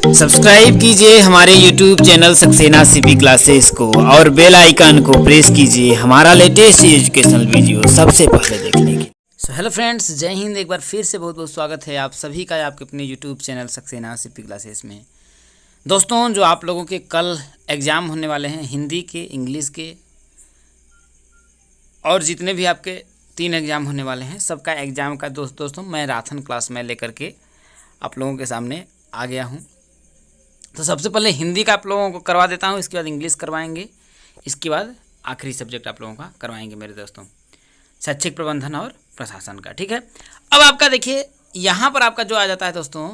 Subscribe कीजिए हमारे YouTube channel Saxena CP classes को और बेल आइकन को प्रेस कीजिए हमारा लेटेस्ट एजुकेशनल वीडियो सबसे पहले देखने के। हेलो फ्रेंड्स, जय हिंद। एक बार फिर से बहुत बहुत स्वागत है आप सभी का आपके अपने YouTube channel Saxena CP classes में। दोस्तों, जो आप लोगों के कल एग्ज़ाम होने वाले हैं हिंदी के, इंग्लिश के और जितने भी आपके 3 एग्ज़ाम होने वाले हैं, सबका एग्ज़ाम का दोस्तों मैं राथन क्लास में लेकर के आप लोगों के सामने आ गया हूँ। तो सबसे पहले हिंदी का आप लोगों को करवा देता हूँ, इसके बाद इंग्लिश करवाएंगे, इसके बाद आखिरी सब्जेक्ट आप लोगों का करवाएंगे मेरे दोस्तों, शैक्षिक प्रबंधन और प्रशासन का। ठीक है, अब आपका देखिए यहाँ पर आपका जो आ जाता है दोस्तों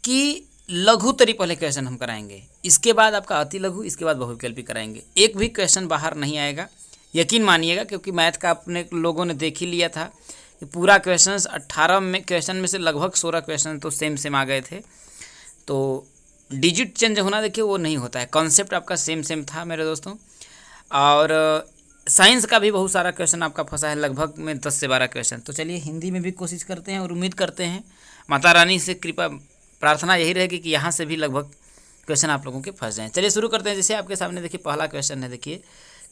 कि लघु तरी पहले क्वेश्चन हम कराएंगे, इसके बाद आपका अति लघु, इसके बाद बहुविकल्पी कराएंगे। एक भी क्वेश्चन बाहर नहीं आएगा, यकीन मानिएगा, क्योंकि मैथ का अपने लोगों ने देख ही लिया था कि पूरा क्वेश्चन 18 में क्वेश्चन में से लगभग 16 क्वेश्चन तो सेम आ गए थे। तो डिजिट चेंज होना देखिए वो नहीं होता है, कॉन्सेप्ट आपका सेम था मेरे दोस्तों। और साइंस का भी बहुत सारा क्वेश्चन आपका फंसा है, लगभग में 10 से 12 क्वेश्चन। तो चलिए हिंदी में भी कोशिश करते हैं और उम्मीद करते हैं माता रानी से कृपा प्रार्थना यही रहेगी कि यहाँ से भी लगभग क्वेश्चन आप लोगों के फंस जाएँ। चलिए शुरू करते हैं। जैसे आपके सामने देखिए पहला क्वेश्चन है, देखिए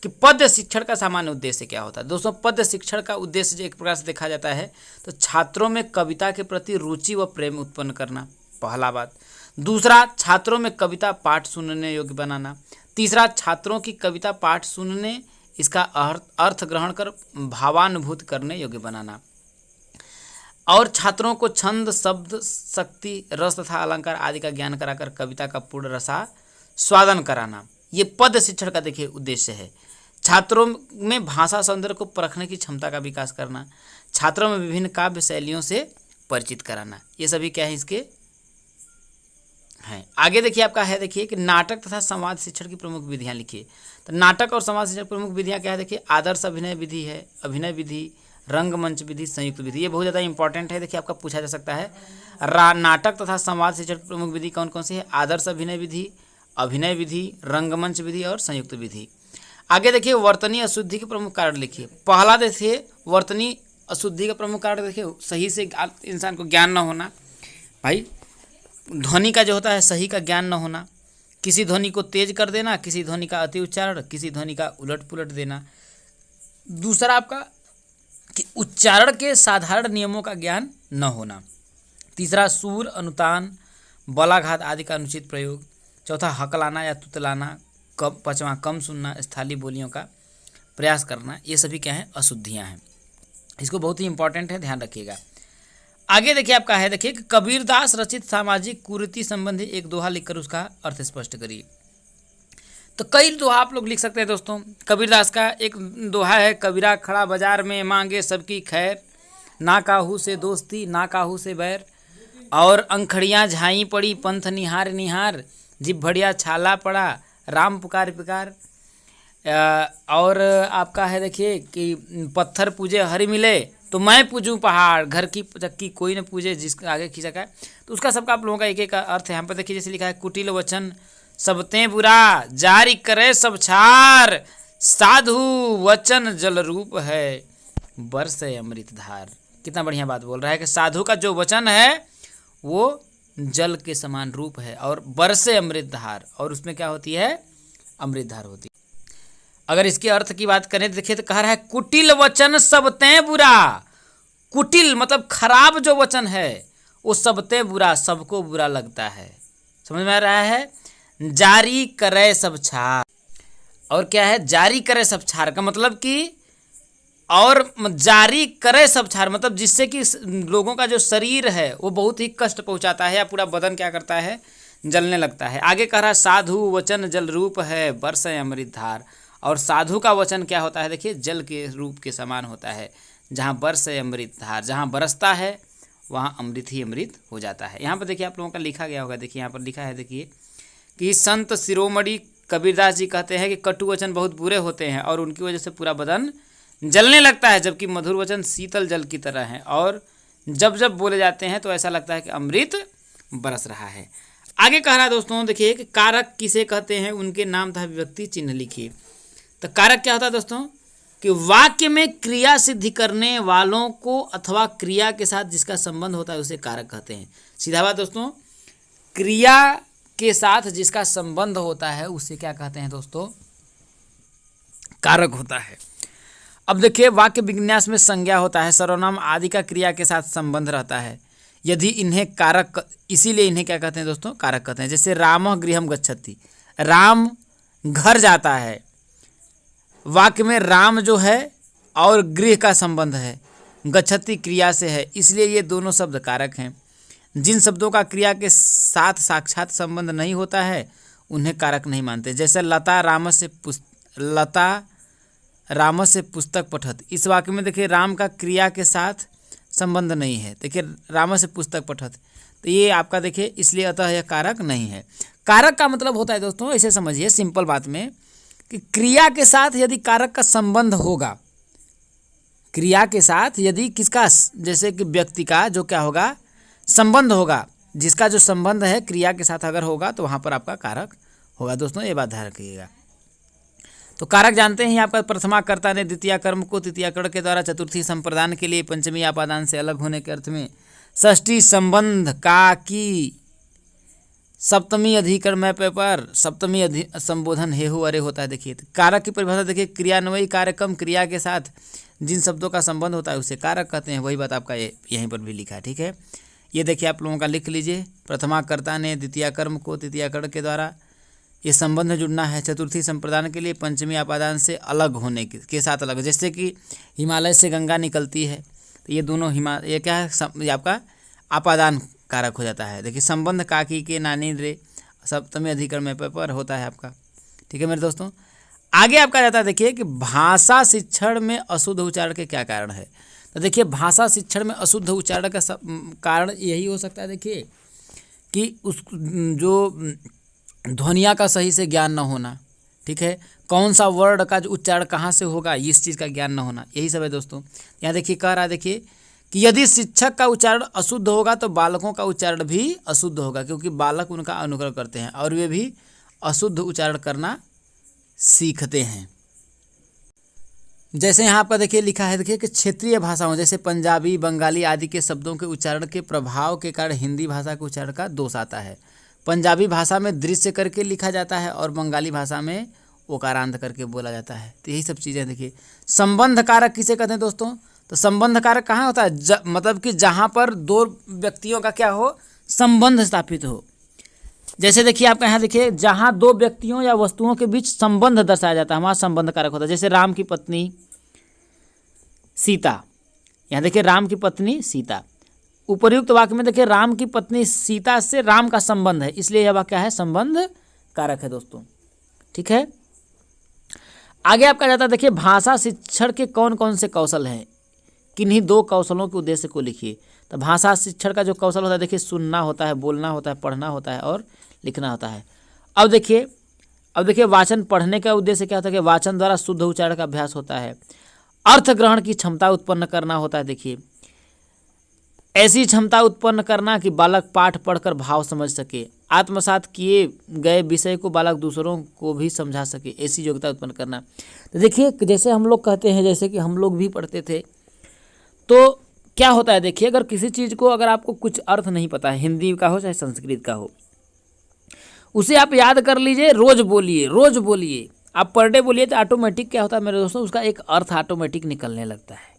कि पद्य शिक्षण का सामान्य उद्देश्य क्या होता है। दोस्तों, पद्य शिक्षण का उद्देश्य जो एक प्रकार से देखा जाता है तो छात्रों में कविता के प्रति रुचि व प्रेम उत्पन्न करना, पहला बात। दूसरा, छात्रों में कविता पाठ सुनने योग्य बनाना। तीसरा, छात्रों की कविता पाठ सुनने, इसका अर्थ ग्रहण कर भावानुभूत करने योग्य बनाना। और छात्रों को छंद, शब्द, शक्ति, रस तथा अलंकार आदि का ज्ञान कराकर कविता का पूर्ण रसास्वादन कराना। ये पद्य शिक्षण का देखिए उद्देश्य है। छात्रों में भाषा सौंदर्य को परखने की क्षमता का विकास करना, छात्रों में विभिन्न काव्य शैलियों से परिचित कराना, ये सभी क्या है इसके हैं। आगे देखिए आपका है, देखिए कि नाटक तथा संवाद शिक्षण की प्रमुख विधियां लिखिए। तो नाटक और संवाद शिक्षण की प्रमुख विधियां क्या है, देखिए आदर्श अभिनय विधि है, अभिनय विधि, रंगमंच विधि, संयुक्त विधि। ये बहुत ज़्यादा इंपॉर्टेंट है, देखिए आपका पूछा जा सकता है। नाटक तथा संवाद शिक्षण की प्रमुख विधि कौन कौन सी है? आदर्श अभिनय विधि, अभिनय विधि, रंगमंच विधि और संयुक्त विधि। आगे देखिए वर्तनी अशुद्धि के प्रमुख कारण लिखिए। पहला देखिए वर्तनी अशुद्धि का प्रमुख कारण देखिए सही से इंसान को ज्ञान न होना। भाई ध्वनि का जो होता है सही का ज्ञान न होना, किसी ध्वनि को तेज कर देना, किसी ध्वनि का अति उच्चारण, किसी ध्वनि का उलट पुलट देना। दूसरा आपका कि उच्चारण के साधारण नियमों का ज्ञान न होना। तीसरा सुर, अनुतान, बलाघात आदि का अनुचित प्रयोग। चौथा हकलाना या तुतलाना। पांचवा कम सुनना, स्थलीय बोलियों का प्रयास करना। ये सभी क्या है? अशुद्धियाँ हैं। इसको बहुत ही इंपॉर्टेंट है, ध्यान रखिएगा। आगे देखिए आपका है, देखिए कि कबीरदास रचित सामाजिक कुरीति संबंधी एक दोहा लिखकर उसका अर्थ स्पष्ट करिए। तो कई दोहा आप लोग लिख सकते हैं दोस्तों। कबीरदास का एक दोहा है, कबीरा खड़ा बाजार में मांगे सबकी खैर, ना काहू से दोस्ती ना काहू से बैर, और अंखड़ियाँ झाई पड़ी पंथ निहार निहार, जिब भड़िया छाला पड़ा राम पुकार पुकार। और आपका है देखिए कि पत्थर पूजे हरि मिले तो मैं पूजूं पहाड़, घर की चक्की कोई न पूजे जिसके आगे खींचा का। तो उसका सबका आप लोगों का एक एक अर्थ है। यहाँ पर देखिए जैसे लिखा है, कुटिल वचन सबते बुरा, जारी करे सब छार, साधु वचन जल रूप है बरसे अमृत धार। कितना बढ़िया बात बोल रहा है कि साधु का जो वचन है वो जल के समान रूप है और बरसे अमृत धार, और उसमें क्या होती है? अमृत धार होती है। अगर इसके अर्थ की बात करें तो देखिए तो कह रहा है कुटिल वचन सबते बुरा। कुटिल मतलब खराब जो वचन है वो सबते बुरा, सबको बुरा लगता है। समझ में आ रहा है? जारी करे सब छार, और क्या है? जारी करे सब छार का मतलब कि, और जारी करे सब छार मतलब जिससे कि लोगों का जो शरीर है वो बहुत ही कष्ट पहुंचाता है, या पूरा बदन क्या करता है? जलने लगता है। आगे कह रहा है साधु वचन जल रूप है बरसे अमृत धार, और साधु का वचन क्या होता है? देखिए जल के रूप के समान होता है, जहाँ बरसे अमृत धार, जहाँ बरसता है वहाँ अमृत ही अमृत हो जाता है। यहाँ पर देखिए आप लोगों का लिखा गया होगा, देखिए यहाँ पर लिखा है, देखिए कि संत शिरोमणि कबीरदास जी कहते हैं कि कटु वचन बहुत बुरे होते हैं और उनकी वजह से पूरा बदन जलने लगता है, जबकि मधुर वचन शीतल जल की तरह है और जब जब बोले जाते हैं तो ऐसा लगता है कि अमृत बरस रहा है। आगे कह रहा है दोस्तों, देखिए कि कारक किसे कहते हैं, उनके नाम तथा विभक्ति चिन्ह लिखिए। तो कारक क्या होता है दोस्तों? कि वाक्य में क्रिया सिद्धि करने वालों को अथवा क्रिया के साथ जिसका संबंध होता है उसे कारक कहते हैं। सीधा बात दोस्तों, क्रिया के साथ जिसका संबंध होता है उसे क्या कहते हैं दोस्तों, कारक होता है। अब देखिए वाक्य विन्यास में संज्ञा होता है, सर्वनाम आदि का क्रिया के साथ संबंध रहता है यदि इन्हें कारक, इसीलिए इन्हें क्या कहते हैं दोस्तों, कारक कहते हैं। जैसे रामः गृहं गच्छति, राम घर जाता है, वाक्य में राम जो है और गृह का संबंध है, गच्छति क्रिया से है, इसलिए ये दोनों शब्द कारक हैं। जिन शब्दों का क्रिया के साथ साक्षात संबंध नहीं होता है उन्हें कारक नहीं मानते। जैसे लता राम से पुस्तक पठत, इस वाक्य में देखिए राम का क्रिया के साथ संबंध नहीं है, देखिए राम से पुस्तक पठत, तो ये आपका देखिए इसलिए अतः यह कारक नहीं है। कारक का मतलब होता है दोस्तों, ऐसे समझिए सिंपल बात में कि क्रिया के साथ यदि कारक का संबंध होगा, क्रिया के साथ यदि किसका, जैसे कि व्यक्ति का जो क्या होगा, संबंध होगा, जिसका जो संबंध है क्रिया के साथ अगर होगा तो वहाँ पर आपका कारक होगा। दोस्तों ये बात ध्यान रखिएगा। तो कारक जानते हैं आपका, प्रथमा कर्ता ने द्वितीय कर्म को तृतीय कर्ण के द्वारा चतुर्थी संप्रदान के लिए पंचमी आपादान से अलग होने के अर्थ में, षष्ठी संबंध का की सप्तमी अधिकरण में पेपर सप्तमी संबोधन हेहु अरे होता है। देखिए कारक की परिभाषा देखिए, क्रियान्वयी कार्यक्रम क्रिया के साथ जिन शब्दों का संबंध होता है उसे कारक कहते हैं। वही बात आपका यहीं पर भी लिखा है, ठीक है। ये देखिए आप लोगों का लिख लीजिए, प्रथमा कर्ता ने द्वितीय कर्म को तृतीय कर्ण के द्वारा ये संबंध जुड़ना है चतुर्थी संप्रदान के लिए पंचमी आपादान से अलग होने के साथ अलग, जैसे कि हिमालय से गंगा निकलती है तो ये दोनों ये क्या है, ये आपका आपादान कारक हो जाता है। देखिए संबंध काकी के नानी रे सप्तमी अधिकरण में पर होता है आपका, ठीक है मेरे दोस्तों। आगे आपका जाता है देखिए कि भाषा शिक्षण में अशुद्ध उच्चारण के क्या कारण है। तो देखिए भाषा शिक्षण में अशुद्ध उच्चारण का कारण यही हो सकता है देखिए कि उस जो ध्वनिया का सही से ज्ञान न होना, ठीक है, कौन सा वर्ड का जो उच्चारण कहाँ से होगा इस चीज़ का ज्ञान न होना, यही सब है दोस्तों। यहाँ देखिए कह रहा है देखिए कि यदि शिक्षक का उच्चारण अशुद्ध होगा तो बालकों का उच्चारण भी अशुद्ध होगा, क्योंकि बालक उनका अनुकरण करते हैं और वे भी अशुद्ध उच्चारण करना सीखते हैं। जैसे यहाँ आपका देखिए लिखा है देखिए कि क्षेत्रीय भाषाओं जैसे पंजाबी बंगाली आदि के शब्दों के उच्चारण के प्रभाव के कारण हिंदी भाषा के उच्चारण का दोष आता है। पंजाबी भाषा में दृश्य करके लिखा जाता है और बंगाली भाषा में ओकारांत करके बोला जाता है। तो यही सब चीज़ें देखिए। संबंध कारक किसे कहते हैं दोस्तों, तो संबंध कारक कहाँ होता है, मतलब कि जहाँ पर दो व्यक्तियों का क्या हो, संबंध स्थापित हो। जैसे देखिए आपका यहाँ देखिए जहाँ दो व्यक्तियों या वस्तुओं के बीच संबंध दर्शाया जाता है वहाँ संबंध कारक होता है। जैसे राम की पत्नी सीता, यहाँ देखिए राम की पत्नी सीता, उपर्युक्त वाक्य में देखिए राम की पत्नी सीता से राम का संबंध है, इसलिए यह वाक्य है संबंध कारक है दोस्तों, ठीक है। आगे आपका जाता है देखिए भाषा शिक्षण के कौन कौन से कौशल हैं, किन्हीं दो कौशलों के उद्देश्य को लिखिए। तो भाषा शिक्षण का जो कौशल होता है देखिए सुनना होता है, बोलना होता है, पढ़ना होता है और लिखना होता है। अब देखिए वाचन पढ़ने का उद्देश्य क्या होता है कि वाचन द्वारा शुद्ध उच्चारण का अभ्यास होता है। अर्थ ग्रहण की क्षमता उत्पन्न करना होता है। देखिए ऐसी क्षमता उत्पन्न करना कि बालक पाठ पढ़कर भाव समझ सके, आत्मसात किए गए विषय को बालक दूसरों को भी समझा सके, ऐसी योग्यता उत्पन्न करना। तो देखिए जैसे हम लोग कहते हैं, जैसे कि हम लोग भी पढ़ते थे, तो क्या होता है देखिए अगर किसी चीज़ को अगर आपको कुछ अर्थ नहीं पता है, हिंदी का हो चाहे संस्कृत का हो, उसे आप याद कर लीजिए, रोज बोलिए, आप पर डे बोलिए तो ऑटोमेटिक क्या होता है मेरे दोस्तों, उसका एक अर्थ ऑटोमेटिक निकलने लगता है।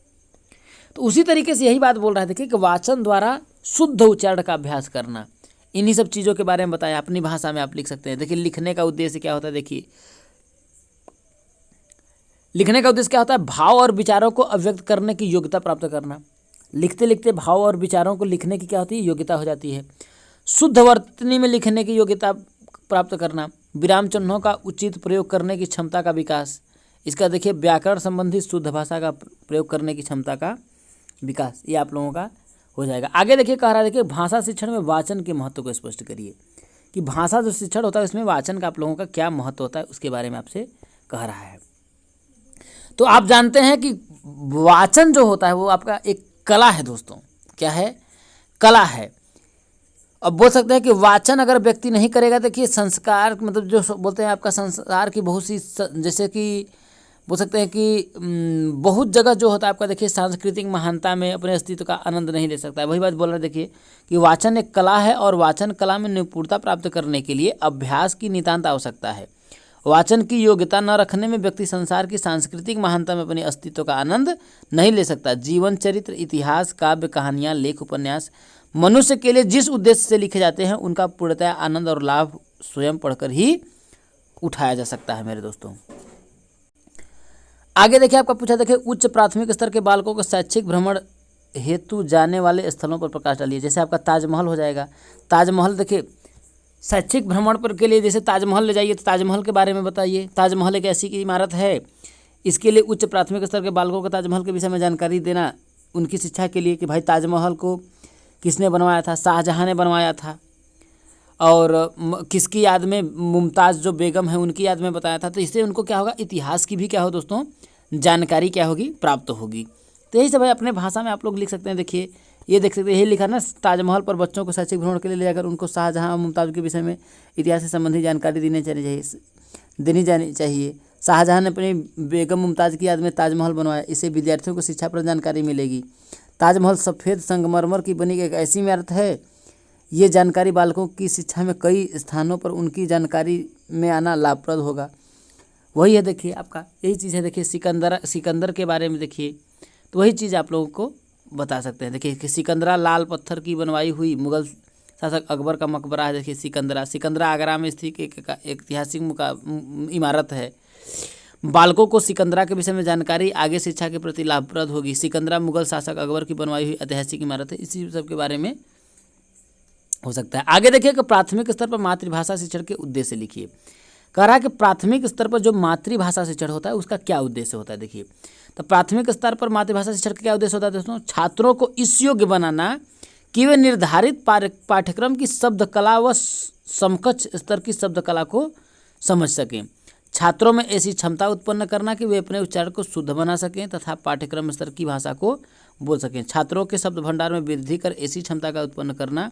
तो उसी तरीके से यही बात बोल रहा है देखिए कि वाचन द्वारा शुद्ध उच्चारण का अभ्यास करना, इन्हीं सब चीज़ों के बारे में बताया, अपनी भाषा में आप लिख सकते हैं। देखिए लिखने का उद्देश्य क्या होता है, देखिए लिखने का उद्देश्य क्या होता है, भाव और विचारों को अभिव्यक्त करने की योग्यता प्राप्त करना। लिखते लिखते भाव और विचारों को लिखने की क्या होती है, योग्यता हो जाती है। शुद्ध वर्तनी में लिखने की योग्यता प्राप्त करना, विराम चिन्हों का उचित प्रयोग करने की क्षमता का विकास, इसका देखिए व्याकरण संबंधी शुद्ध भाषा का प्रयोग करने की क्षमता का विकास, ये आप लोगों का हो जाएगा। आगे देखिए कह रहा है देखिए भाषा शिक्षण में वाचन के महत्व को स्पष्ट करिए, कि भाषा जो शिक्षण होता है उसमें वाचन का आप लोगों का क्या महत्व होता है उसके बारे में आपसे कह रहा है। तो आप जानते हैं कि वाचन जो होता है वो आपका एक कला है दोस्तों, क्या है, कला है। अब बोल सकते हैं कि वाचन अगर व्यक्ति नहीं करेगा, देखिए संस्कार मतलब जो बोलते हैं आपका संस्कार की बहुत सी, जैसे कि बोल सकते हैं कि बहुत जगह जो होता है आपका देखिए सांस्कृतिक महानता में अपने अस्तित्व का आनंद नहीं ले सकता है। वही बात बोल रहे देखिए कि वाचन एक कला है और वाचन कला में निपुणता प्राप्त करने के लिए अभ्यास की नितांत आवश्यकता है। वाचन की योग्यता न रखने में व्यक्ति संसार की सांस्कृतिक महानता में अपने अस्तित्व का आनंद नहीं ले सकता। जीवन चरित्र, इतिहास, काव्य, कहानियाँ, लेख, उपन्यास मनुष्य के लिए जिस उद्देश्य से लिखे जाते हैं उनका पूर्णतः आनंद और लाभ स्वयं पढ़कर ही उठाया जा सकता है मेरे दोस्तों। आगे देखिए आपका पूछा देखिए उच्च प्राथमिक स्तर के बालकों को शैक्षिक भ्रमण हेतु जाने वाले स्थलों पर प्रकाश डालिए। जैसे आपका ताजमहल हो जाएगा। ताजमहल देखिए शैक्षिक भ्रमण पर के लिए जैसे ताजमहल ले जाइए तो ताजमहल के बारे में बताइए। ताजमहल एक ऐसी की इमारत है, इसके लिए उच्च प्राथमिक स्तर के बालकों को ताजमहल के विषय में जानकारी देना उनकी शिक्षा के लिए कि भाई ताजमहल को किसने बनवाया था, शाहजहाँ ने बनवाया था और किसकी याद में, मुमताज़ जो बेगम है उनकी याद में बताया था। तो इससे उनको क्या होगा, इतिहास की भी क्या हो दोस्तों जानकारी क्या होगी, प्राप्त होगी। तो यही सब है, अपने भाषा में आप लोग लिख सकते हैं। देखिए ये देख सकते हैं, यही लिखा ना, ताजमहल पर बच्चों को शैक्षिक भ्रमण के लिए ले जाकर उनको शाहजहाँ और मुमताज़ के विषय में इतिहास से संबंधित जानकारी देनी जानी चाहिए। शाहजहाँ ने अपनी बेगम मुमताज़ की याद में ताजमहल बनवाया, इससे विद्यार्थियों को शिक्षाप्रद जानकारी मिलेगी। ताजमहल सफ़ेद संगमरमर की बनी एक ऐसी इमारत है, ये जानकारी बालकों की शिक्षा में कई स्थानों पर उनकी जानकारी में आना लाभप्रद होगा। वही है देखिए आपका, यही चीज़ है। देखिए सिकंदर के बारे में देखिए, तो वही चीज़ आप लोगों को बता सकते हैं। देखिए कि सिकंदरा लाल पत्थर की बनवाई हुई मुगल शासक अकबर का मकबरा है। देखिए सिकंदरा आगरा में स्थित एक ऐतिहासिक इमारत है। बालकों को सिकंदरा के विषय में जानकारी आगे शिक्षा के प्रति लाभप्रद होगी। सिकंदरा मुगल शासक अकबर की बनवाई हुई ऐतिहासिक इमारत है। इसी सब के बारे में हो सकता है। आगे देखिए कि प्राथमिक स्तर पर मातृभाषा शिक्षण के उद्देश्य लिखिए। कह रहा है कि प्राथमिक स्तर पर जो मातृभाषा शिक्षण होता है उसका क्या उद्देश्य होता है। देखिए तो प्राथमिक स्तर पर मातृभाषा शिक्षण का क्या उद्देश्य होता है दोस्तों, छात्रों को इस योग्य बनाना कि वे निर्धारित पाठ्यक्रम की शब्द कला व समकक्ष स्तर की शब्द कला को समझ सकें। छात्रों में ऐसी क्षमता उत्पन्न करना कि वे अपने उच्चारण को शुद्ध बना सकें तथा पाठ्यक्रम स्तर की भाषा को बोल सकें। छात्रों के शब्द भंडार में वृद्धि कर ऐसी क्षमता का उत्पन्न करना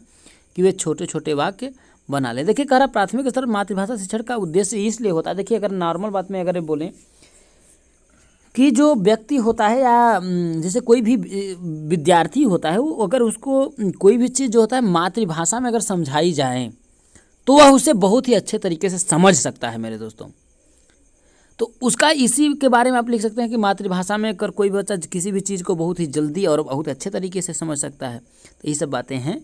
कि वे छोटे छोटे वाक्य बना ले। देखिए कह रहा प्राथमिक स्तर मातृभाषा शिक्षण का उद्देश्य इसलिए होता है। देखिए अगर नॉर्मल बात में अगर बोलें कि जो व्यक्ति होता है या जैसे कोई भी विद्यार्थी होता है, वो अगर उसको कोई भी चीज़ जो होता है मातृभाषा में अगर समझाई जाए तो वह उसे बहुत ही अच्छे तरीके से समझ सकता है मेरे दोस्तों। तो उसका इसी के बारे में आप लिख सकते हैं कि मातृभाषा में अगर कोई बच्चा किसी भी चीज़ को बहुत ही जल्दी और बहुत अच्छे तरीके से समझ सकता है। तो ये सब बातें हैं।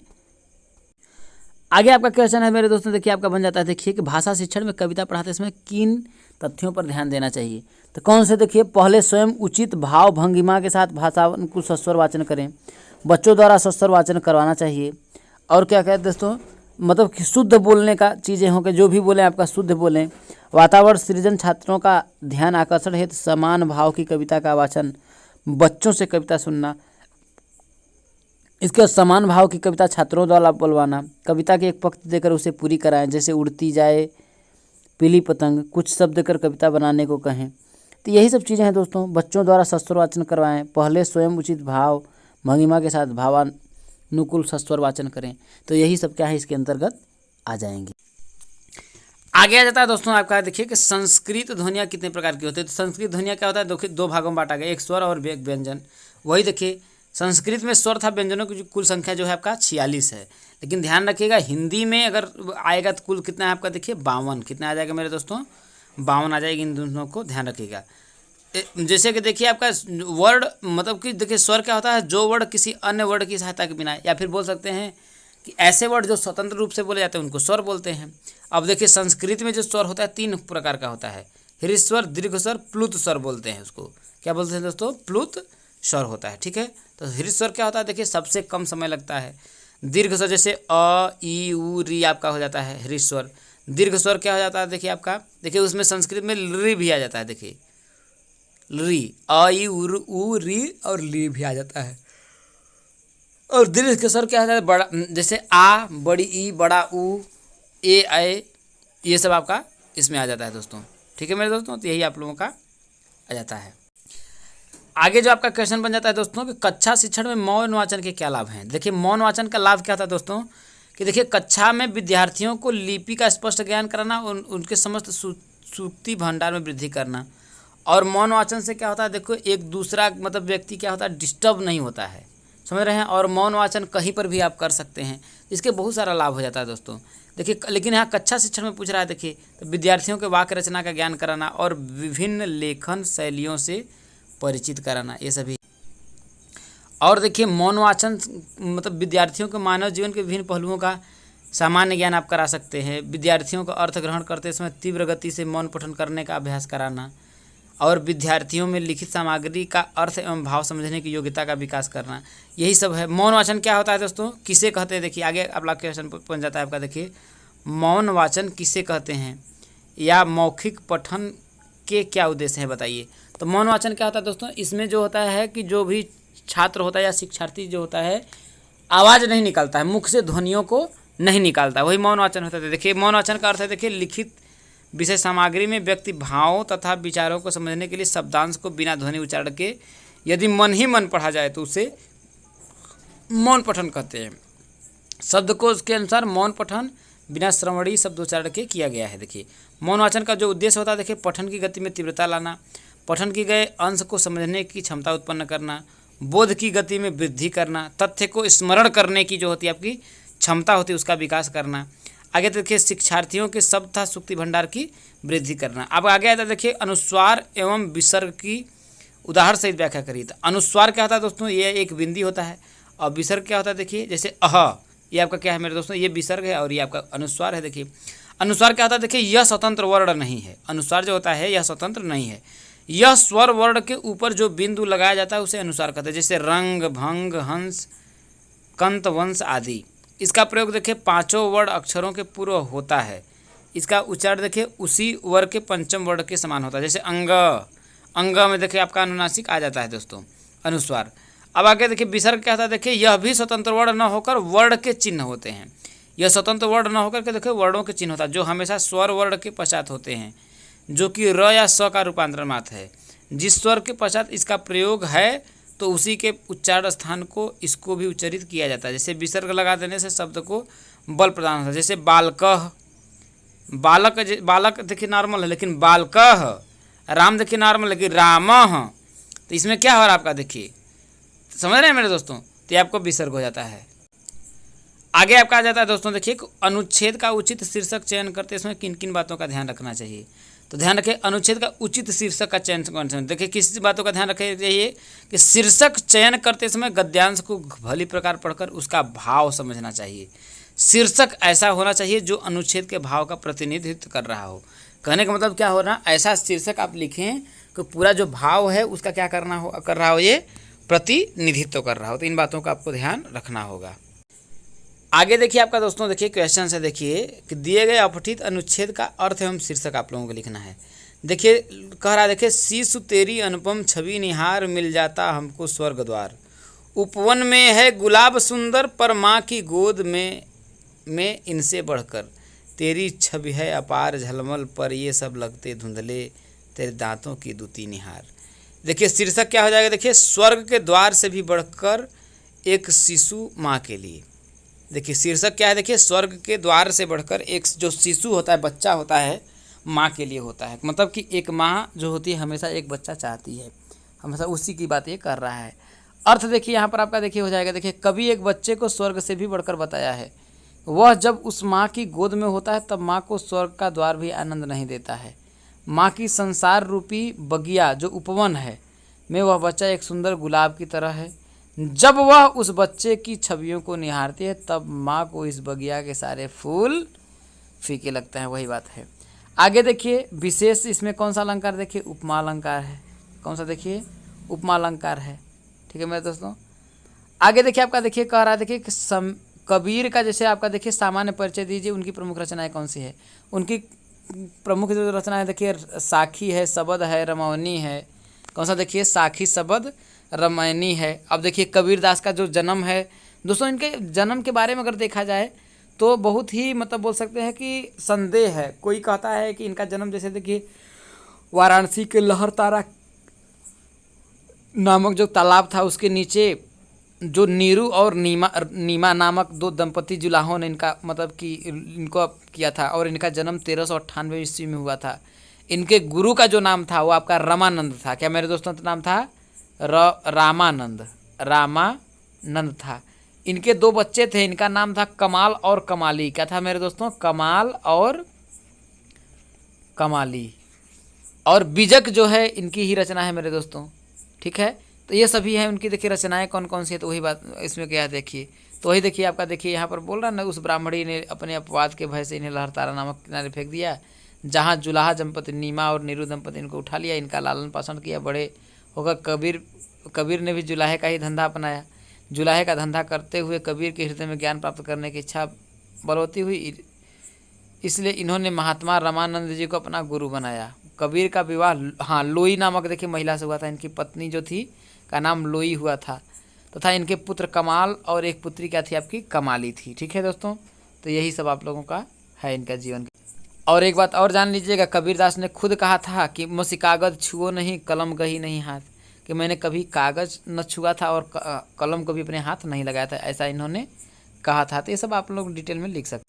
आगे आपका क्वेश्चन है मेरे दोस्तों, देखिए आपका बन जाता है। देखिए कि भाषा शिक्षण में कविता पढ़ाते समय किन तथ्यों पर ध्यान देना चाहिए। तो कौन से, देखिए पहले स्वयं उचित भाव भंगिमा के साथ भाषानुकूल सस्वर वाचन करें। बच्चों द्वारा सस्वर वाचन करवाना चाहिए। और क्या कहते हैं दोस्तों, मतलब कि शुद्ध बोलने का चीज़ें हों कि जो भी बोलें आपका शुद्ध बोलें। वातावरण सृजन, छात्रों का ध्यान आकर्षण हेतु समान भाव की कविता का वाचन, बच्चों से कविता सुनना। इसके समान भाव की कविता छात्रों द्वारा बोलवाना। कविता की एक पंक्ति देकर उसे पूरी कराएं, जैसे उड़ती जाए पीली पतंग, कुछ शब्द देकर कविता बनाने को कहें। तो यही सब चीज़ें हैं दोस्तों। बच्चों द्वारा सस्वर वाचन करवाएं। पहले स्वयं उचित भाव भंगिमा के साथ भावानुकूल सस्वर वाचन करें। तो यही सब क्या है इसके अंतर्गत आ जाएंगे। आगे आ जाता है दोस्तों आपका, देखिए कि संस्कृत ध्वनियाँ कितने प्रकार की होती है। तो संस्कृत ध्वनियाँ क्या होता है, देखिए दो भागों में बांटा गया, एक स्वर और एक व्यंजन। वही देखिए संस्कृत में स्वर था, व्यंजनों की कुल संख्या जो है आपका 46 है। लेकिन ध्यान रखिएगा हिंदी में अगर आएगा तो कुल कितना है आपका, देखिए 52। कितना आ जाएगा मेरे दोस्तों, 52 आ जाएगी। इन दोनों को ध्यान रखिएगा। जैसे कि देखिए आपका वर्ड, मतलब कि देखिए स्वर क्या होता है, जो वर्ड किसी अन्य वर्ड की सहायता के बिना, या फिर बोल सकते हैं कि ऐसे वर्ड जो स्वतंत्र रूप से बोले जाते हैं उनको स्वर बोलते हैं। अब देखिए संस्कृत में जो स्वर होता है 3 प्रकार का होता है, ह्रस्वर, दीर्घ स्वर, प्लुत स्वर बोलते हैं उसको। क्या बोलते हैं दोस्तों, प्लुत स्वर होता है। ठीक है, तो ह्रस्वर क्या होता है, देखिए सबसे कम समय लगता है। दीर्घ स्वर जैसे अ, ई, उ, री आपका हो जाता है ह्रस्वर। दीर्घ स्वर क्या हो जाता है, देखिए आपका, देखिए उसमें संस्कृत में री भी आ जाता है। देखिए री, अ, ई, उ, री और ली भी आ जाता है। और दीर्घ स्वर क्या होता है, बड़ा, जैसे आ, बड़ी ई, बड़ा उ, ए, ऐ, ये सब आपका इसमें आ जाता है दोस्तों। ठीक है मेरे दोस्तों, तो यही आप लोगों का आ जाता है। आगे जो आपका क्वेश्चन बन जाता है दोस्तों कि कक्षा शिक्षण में मौन वाचन के क्या लाभ हैं। देखिए मौन वाचन का लाभ क्या था दोस्तों, कि देखिए कक्षा में विद्यार्थियों को लिपि का स्पष्ट ज्ञान कराना, उनके समस्त सूक्ति भंडार में वृद्धि करना और मौन वाचन से क्या होता है, देखो एक दूसरा मतलब व्यक्ति क्या होता है, डिस्टर्ब नहीं होता है, समझ रहे हैं। और मौन वाचन कहीं पर भी आप कर सकते हैं, इसके बहुत सारा लाभ हो जाता है दोस्तों। देखिए लेकिन यहाँ कक्षा शिक्षण में पूछ रहा है, देखिए तो विद्यार्थियों के वाक्य रचना का ज्ञान कराना और विभिन्न लेखन शैलियों से परिचित कराना, ये सभी। और देखिए मौन वाचन मतलब विद्यार्थियों के मानव जीवन के विभिन्न पहलुओं का सामान्य ज्ञान आप करा सकते हैं। विद्यार्थियों का अर्थ ग्रहण करते समय तीव्र गति से मौन पठन करने का अभ्यास कराना और विद्यार्थियों में लिखित सामग्री का अर्थ एवं भाव समझने की योग्यता का विकास करना, यही सब है। मौन वाचन क्या होता है दोस्तों, किसे कहते हैं, देखिए आगे आप लोग क्वेश्चन बन जाता है आपका। देखिए मौन वाचन किसे कहते हैं या मौखिक पठन के क्या उद्देश्य हैं बताइए। तो मौन वाचन क्या होता है दोस्तों, इसमें जो होता है कि जो भी छात्र होता है या शिक्षार्थी जो होता है आवाज़ नहीं निकालता है, मुख से ध्वनियों को नहीं निकालता, वही मौन वाचन होता है। देखिए मौन वाचन का अर्थ है, देखिए लिखित विषय सामग्री में व्यक्ति भावों तथा विचारों को समझने के लिए शब्दांश को बिना ध्वनि उच्चारण के यदि मन ही मन पढ़ा जाए तो उसे मौन पठन कहते हैं। शब्दकोश के अनुसार मौन पठन बिना श्रवणीय शब्दोच्चारण के किया गया है। देखिए मौन वाचन का जो उद्देश्य होता है, देखिए पठन की गति में तीव्रता लाना, पठन किए गए अंश को समझने की क्षमता उत्पन्न करना, बोध की गति में वृद्धि करना, तथ्य को स्मरण करने की जो होती है आपकी क्षमता होती है उसका विकास करना। आगे देखिए शिक्षार्थियों के शब्द तथा सुक्ति भंडार की वृद्धि करना। अब आगे आता है देखिए अनुस्वार एवं विसर्ग की उदाहरण सहित व्याख्या करिए। तो अनुस्वार क्या होता है दोस्तों, ये एक बिंदी होता है, और विसर्ग क्या होता है, देखिए जैसे अह, ये आपका क्या है मेरे दोस्तों, ये विसर्ग है और ये आपका अनुस्वार है। देखिए अनुस्वार क्या होता है, देखिए यह स्वतंत्र वर्ण नहीं है, अनुस्वार जो होता है यह स्वतंत्र नहीं है, यह स्वर वर्ण के ऊपर जो बिंदु लगाया जाता है उसे अनुस्वार कहते हैं, जैसे रंग, भंग, हंस, कंत, वंश आदि। इसका प्रयोग देखिए पांचों वर्ण अक्षरों के पूर्व होता है। इसका उच्चारण देखिए उसी वर्ग के पंचम वर्ण के समान होता है, जैसे अंग, अंग में देखिए आपका अनुनासिक आ जाता है दोस्तों अनुस्वार। अब आगे देखिए विसर्ग क्या होता है, देखिए यह भी स्वतंत्र वर्ण न होकर वर्ण के चिन्ह होते हैं, यह स्वतंत्र वर्ण न होकर के देखिए वर्णों के चिन्ह होता है जो हमेशा स्वर वर्ण के पश्चात होते हैं, जो कि र या स का रूपांतरण मात्र है। जिस स्वर के पश्चात इसका प्रयोग है तो उसी के उच्चारण स्थान को इसको भी उच्चारित किया जाता है। जैसे विसर्ग लगा देने से शब्द को बल प्रदान होता है, जैसे बालकः, बालक, बालक देखिए नॉर्मल है लेकिन बालकः, राम देखिए नॉर्मल लेकिन रामः, तो इसमें क्या हो रहा है आपका, देखिए समझ रहे हैं मेरे दोस्तों, तो ये आपको विसर्ग हो जाता है। आगे आपका आ जाता है दोस्तों, देखिए अनुच्छेद का उचित शीर्षक चयन करते समय किन किन बातों का ध्यान रखना चाहिए। तो ध्यान रखें अनुच्छेद का उचित शीर्षक का चयन कौन सा, देखिए किस बातों का ध्यान रखें चाहिए कि शीर्षक चयन करते समय गद्यांश को भली प्रकार पढ़कर उसका भाव समझना चाहिए। शीर्षक ऐसा होना चाहिए जो अनुच्छेद के भाव का प्रतिनिधित्व कर रहा हो। कहने का मतलब क्या हो रहा, ऐसा शीर्षक आप लिखें कि पूरा जो भाव है उसका क्या करना हो, कर रहा हो, ये प्रतिनिधित्व कर रहा हो। तो इन बातों का आपको ध्यान रखना होगा। आगे देखिए आपका दोस्तों, देखिए क्वेश्चन है, देखिए कि दिए गए अपठित अनुच्छेद का अर्थ एवं शीर्षक आप लोगों को लिखना है। देखिए कह रहा है, देखिए शिशु तेरी अनुपम छवि निहार मिल जाता हमको स्वर्ग द्वार, उपवन में है गुलाब सुंदर पर माँ की गोद में इनसे बढ़कर, तेरी छवि है अपार झलमल पर ये सब लगते धुंधले, तेरे दांतों की दूती निहार। देखिए शीर्षक क्या हो जाएगा, देखिए स्वर्ग के द्वार से भी बढ़कर एक शिशु माँ के लिए। देखिए शीर्षक क्या है, देखिए स्वर्ग के द्वार से बढ़कर एक जो शिशु होता है, बच्चा होता है, माँ के लिए होता है। मतलब कि एक माँ जो होती है हमेशा एक बच्चा चाहती है, हमेशा उसी की बात ये कर रहा है। अर्थ देखिए यहाँ पर आपका देखिए हो जाएगा, देखिए कभी एक बच्चे को स्वर्ग से भी बढ़कर बताया है, वह जब उस माँ की गोद में होता है तब माँ को स्वर्ग का द्वार भी आनंद नहीं देता है। माँ की संसार रूपी बगिया जो उपवन है में वह बच्चा एक सुंदर गुलाब की तरह है। जब वह उस बच्चे की छवियों को निहारती है तब माँ को इस बगिया के सारे फूल फीके लगते हैं, वही बात है। आगे देखिए विशेष इसमें कौन सा अलंकार, देखिए उपमा अलंकार है। कौन सा, देखिए उपमा अलंकार है, ठीक है मेरे दोस्तों। आगे देखिए आपका देखिए कह रहा है, देखिए कबीर का जैसे आपका देखिए सामान्य परिचय दीजिए, उनकी प्रमुख रचनाएं कौन सी है। उनकी प्रमुख जो रचना है देखिए साखी है, शबद है, रमौनी है। कौन सा, देखिए साखी, शबद, रामायणी है। अब देखिए कबीरदास का जो जन्म है दोस्तों, इनके जन्म के बारे में अगर देखा जाए तो बहुत ही मतलब बोल सकते हैं कि संदेह है। कोई कहता है कि इनका जन्म जैसे देखिए वाराणसी के लहरतारा नामक जो तालाब था उसके नीचे जो नीरू और नीमा नामक दो दंपति जुलाहों ने इनका मतलब कि इनको किया था, और इनका जन्म 1398 ईस्वी में हुआ था। इनके गुरु का जो नाम था वो आपका रामानंद था। क्या मेरे दोस्तों का नाम था? रामानंद था। इनके 2 बच्चे थे, इनका नाम था कमाल और कमाली। क्या था मेरे दोस्तों? कमाल और कमाली। और बीजक जो है इनकी ही रचना है मेरे दोस्तों, ठीक है। तो ये सभी हैं उनकी। देखिए रचनाएं कौन कौन सी है, तो वही बात इसमें क्या है देखिए। तो वही देखिए आपका, देखिए यहाँ पर बोल रहा है ना, उस ब्राह्मणी ने अपने अपवाद के भय से इन्हें लहरतारा नामक किनारे फेंक दिया, जहाँ जुलाहा दंपति नीमा और नीरू दंपति इनको उठा लिया, इनका लालन पालन किया। बड़े होकर कबीर ने भी जुलाहे का ही धंधा अपनाया। जुलाहे का धंधा करते हुए कबीर के हृदय में ज्ञान प्राप्त करने की इच्छा बलवती हुई, इसलिए इन्होंने महात्मा रामानंद जी को अपना गुरु बनाया। कबीर का विवाह हाँ लोई नामक देखिए महिला से हुआ था। इनकी पत्नी जो थी का नाम लोई हुआ था, तथा इनके पुत्र कमाल और एक पुत्री क्या थी आपकी? कमाली थी, ठीक है दोस्तों। तो यही सब आप लोगों का है इनका जीवन। और एक बात और जान लीजिएगा, कबीरदास ने खुद कहा था कि मुझसे कागज छुओ नहीं, कलम गही नहीं हाथ, कि मैंने कभी कागज न छुआ था और कलम को भी अपने हाथ नहीं लगाया था, ऐसा इन्होंने कहा था। तो ये सब आप लोग डिटेल में लिख सकते।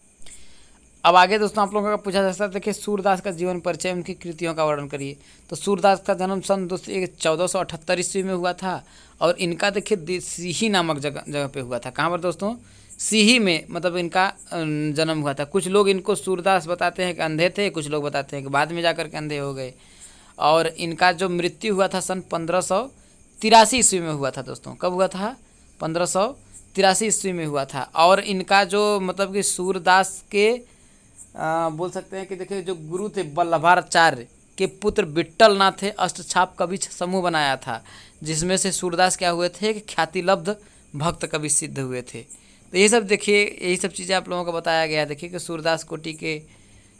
अब आगे दोस्तों आप लोगों का पूछा जा सकता है, देखिए सूरदास का जीवन परिचय, उनकी कृतियों का वर्णन करिए। तो सूरदास का जन्म सन 1478 ईस्वी में हुआ था, और इनका देखिए सीही नामक जगह पे हुआ था। कहाँ पर दोस्तों? सीही में, मतलब इनका जन्म हुआ था। कुछ लोग इनको सूरदास बताते हैं कि अंधे थे, कुछ लोग बताते हैं कि बाद में जाकर के अंधे हो गए। और इनका जो मृत्यु हुआ था सन 1583 ईस्वी में हुआ था दोस्तों। कब हुआ था? 1583 ईस्वी में हुआ था। और इनका जो मतलब कि सूरदास के बोल सकते हैं कि देखिए जो गुरु थे वल्लभाचार्य के पुत्र विट्ठलनाथ थे, अष्टछाप कवि समूह बनाया था, जिसमें से सूरदास क्या हुए थे कि ख्यातिलब्ध भक्त कवि सिद्ध हुए थे। तो ये सब देखिए, यही सब चीज़ें आप लोगों को बताया गया। देखिए कि सूरदास कोटि के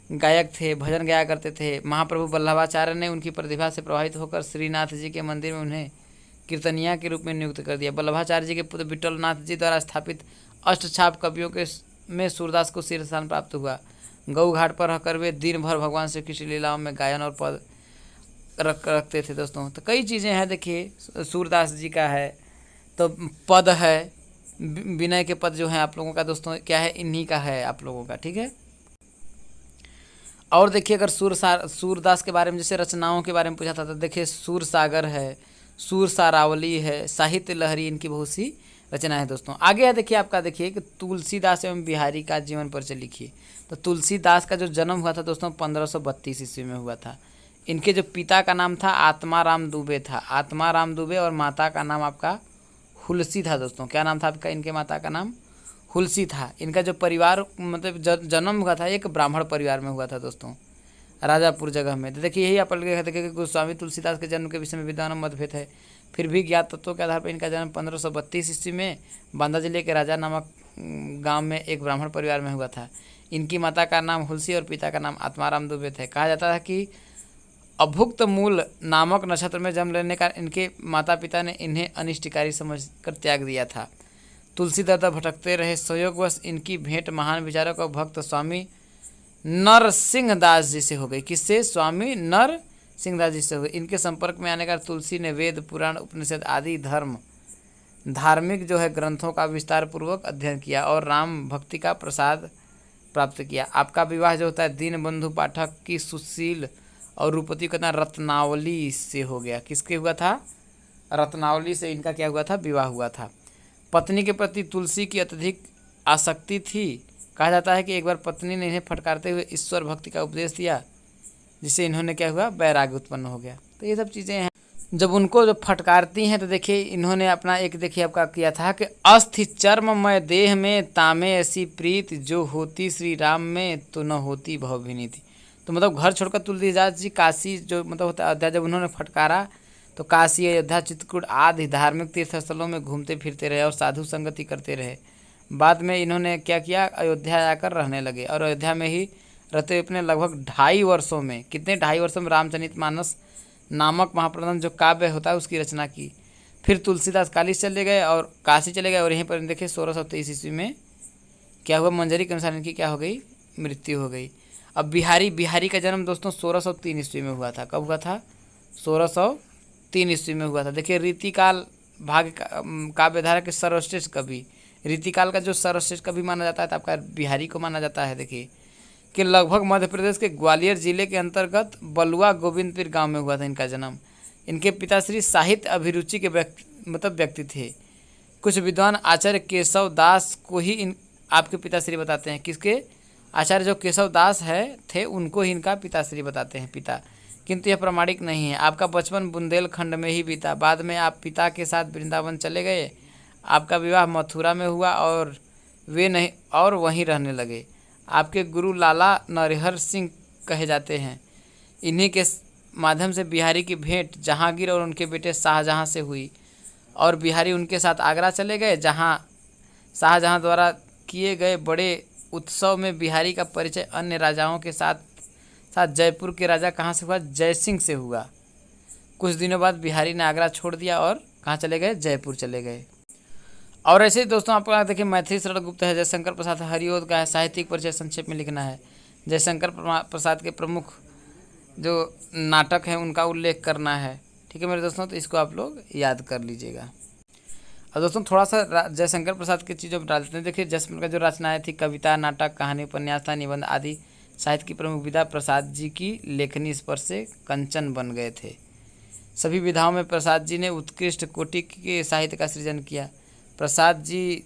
गायक थे, भजन गाया करते थे। महाप्रभु वल्लभाचार्य ने उनकी प्रतिभा से प्रभावित होकर श्रीनाथ जी के मंदिर में उन्हें कीर्तनिया के रूप में नियुक्त कर दिया। वल्लभाचार्य जी के पुत्र विट्ठलनाथ जी द्वारा स्थापित अष्टछाप कवियों के में सूरदास को शीर्ष स्थान प्राप्त हुआ। गऊ घाट पर रहकर वे दिन भर भगवान श्री कृष्ण लीलाओं में गायन और पद रखते थे दोस्तों। तो कई चीज़ें हैं देखिए सूरदास जी का है। तो पद है, विनय के पद जो हैं आप लोगों का दोस्तों क्या है? इन्हीं का है आप लोगों का, ठीक है। और देखिए अगर सूरदास के बारे में जैसे रचनाओं के बारे में पूछा था, तो देखिए सूर सागर है, सूर सारावली है, साहित्य लहरी, इनकी बहुत सी रचना है दोस्तों। आगे है देखिए आपका, देखिए कि तुलसीदास एवं बिहारी का जीवन परिचय लिखिए। तो तुलसीदास का जो जन्म हुआ था दोस्तों 1532 ईस्वी में हुआ था। इनके जो पिता का नाम था आत्माराम दुबे था, आत्माराम दुबे, और माता का नाम आपका हुलसी था दोस्तों। क्या नाम था आपका? इनके माता का नाम हुलसी था। इनका जो परिवार मतलब जन्म हुआ था एक ब्राह्मण परिवार में हुआ था दोस्तों, राजापुर जगह में। तो देखिए यही आप देखिए कि गोस्वामी तुलसीदास के जन्म के विषय में विद्वान मतभेद है। फिर भी ज्ञात तत्वों के आधार पर इनका जन्म 1532 ईस्वी में बांदा जिले के राजा नामक गांव में एक ब्राह्मण परिवार में हुआ था। इनकी माता का नाम हुलसी और पिता का नाम आत्माराम दुबे थे। कहा जाता था कि अभुक्त मूल नामक नक्षत्र में जन्म लेने का इनके माता पिता ने इन्हें अनिष्टकारी समझकर त्याग दिया था। तुलसी दादा भटकते रहे, संयोगवश इनकी भेंट महान विचारक और भक्त स्वामी नरसिंह दास जी से हो गई। किससे? स्वामी नरसिंह दास जी से हो गई। इनके संपर्क में आने का तुलसी ने वेद, पुराण, उपनिषद आदि धार्मिक जो है ग्रंथों का विस्तार पूर्वक अध्ययन किया और राम भक्ति का प्रसाद प्राप्त किया। आपका विवाह जो होता है दीनबंधु पाठक की सुशील और रूपवती का नाम रत्नावली से हो गया। किसके हुआ था? रत्नावली से इनका क्या हुआ था? विवाह हुआ था। पत्नी के प्रति तुलसी की अत्यधिक आसक्ति थी। कहा जाता है कि एक बार पत्नी ने इन्हें फटकारते हुए ईश्वर भक्ति का उपदेश दिया, जिससे इन्होंने क्या हुआ? वैराग्य उत्पन्न हो गया। तो ये सब चीज़ें हैं। जब उनको जब फटकारती हैं तो देखिए इन्होंने अपना एक देखिए आपका किया था कि अस्थि चर्ममय देह में तामे ऐसी प्रीत, जो होती श्री राम में तो न होती भवभीनीति। तो मतलब घर छोड़कर तुलसीदास जी काशी जो मतलब होता है अयोध्या, जब उन्होंने फटकारा तो काशी, अयोध्या, चित्रकूट आदि धार्मिक तीर्थस्थलों में घूमते फिरते रहे और साधु संगति करते रहे। बाद में इन्होंने क्या किया? अयोध्या आकर रहने लगे और अयोध्या में ही रहते हुए अपने लगभग 2.5 वर्षों में, कितने 2.5 वर्षों में रामचरितमानस नामक महाप्रबंध जो काव्य होता है उसकी रचना की। फिर तुलसीदास काशी चले गए और काशी चले गए, और यहीं पर देखिए 1623 ईस्वी में क्या हुआ? मंजरी के अनुसार इनकी क्या हो गई? मृत्यु हो गई। अब बिहारी का जन्म दोस्तों 1603 ईस्वी में हुआ था। कब हुआ था? 1603 ईस्वी में हुआ था। देखिए रीतिकाल भाग्य काव्यधारा के सर्वश्रेष्ठ कवि, रीतिकाल का जो सर्वश्रेष्ठ कवि माना जाता है तो आपका बिहारी को माना जाता है। देखिए के लगभग मध्य प्रदेश के ग्वालियर जिले के अंतर्गत बलुआ गोविंदपुर गांव में हुआ था इनका जन्म। इनके पिताश्री साहित्य अभिरुचि के व्यक्ति थे। कुछ विद्वान आचार्य केशव दास को ही इन आपके पिताश्री बताते हैं। किसके? आचार्य जो केशव दास थे उनको ही इनका पिताश्री बताते हैं, पिता। किंतु यह प्रमाणिक नहीं है। आपका बचपन बुंदेलखंड में ही बीता। बाद में आप पिता के साथ वृंदावन चले गए। आपका विवाह मथुरा में हुआ और वहीं रहने लगे। आपके गुरु लाला नरहर सिंह कहे जाते हैं। इन्हीं के माध्यम से बिहारी की भेंट जहांगीर और उनके बेटे शाहजहां से हुई और बिहारी उनके साथ आगरा चले गए, जहां शाहजहां द्वारा किए गए बड़े उत्सव में बिहारी का परिचय अन्य राजाओं के साथ जयपुर के राजा कहाँ से हुआ? जयसिंह से हुआ। कुछ दिनों बाद बिहारी ने आगरा छोड़ दिया और कहाँ चले गए? जयपुर चले गए। और ऐसे ही दोस्तों आपको देखिए मैथिली शरण गुप्त है, जयशंकर प्रसाद हरिओद का है। साहित्यिक परिचय संक्षेप में लिखना है। जयशंकर प्रसाद के प्रमुख जो नाटक हैं उनका उल्लेख करना है। ठीक है मेरे दोस्तों, तो इसको आप लोग याद कर लीजिएगा। और दोस्तों थोड़ा सा जयशंकर प्रसाद की चीज़ों पर डाल देते हैं। देखिए जयशंकर का जो रचनाएं थी, कविता, नाटक, कहानी, उपन्यास था, निबंध आदि साहित्य की प्रमुख विधा प्रसाद जी की लेखनी स्पर्श से कंचन बन गए थे। सभी विधाओं में प्रसाद जी ने उत्कृष्ट कोटि के साहित्य का सृजन किया। प्रसाद जी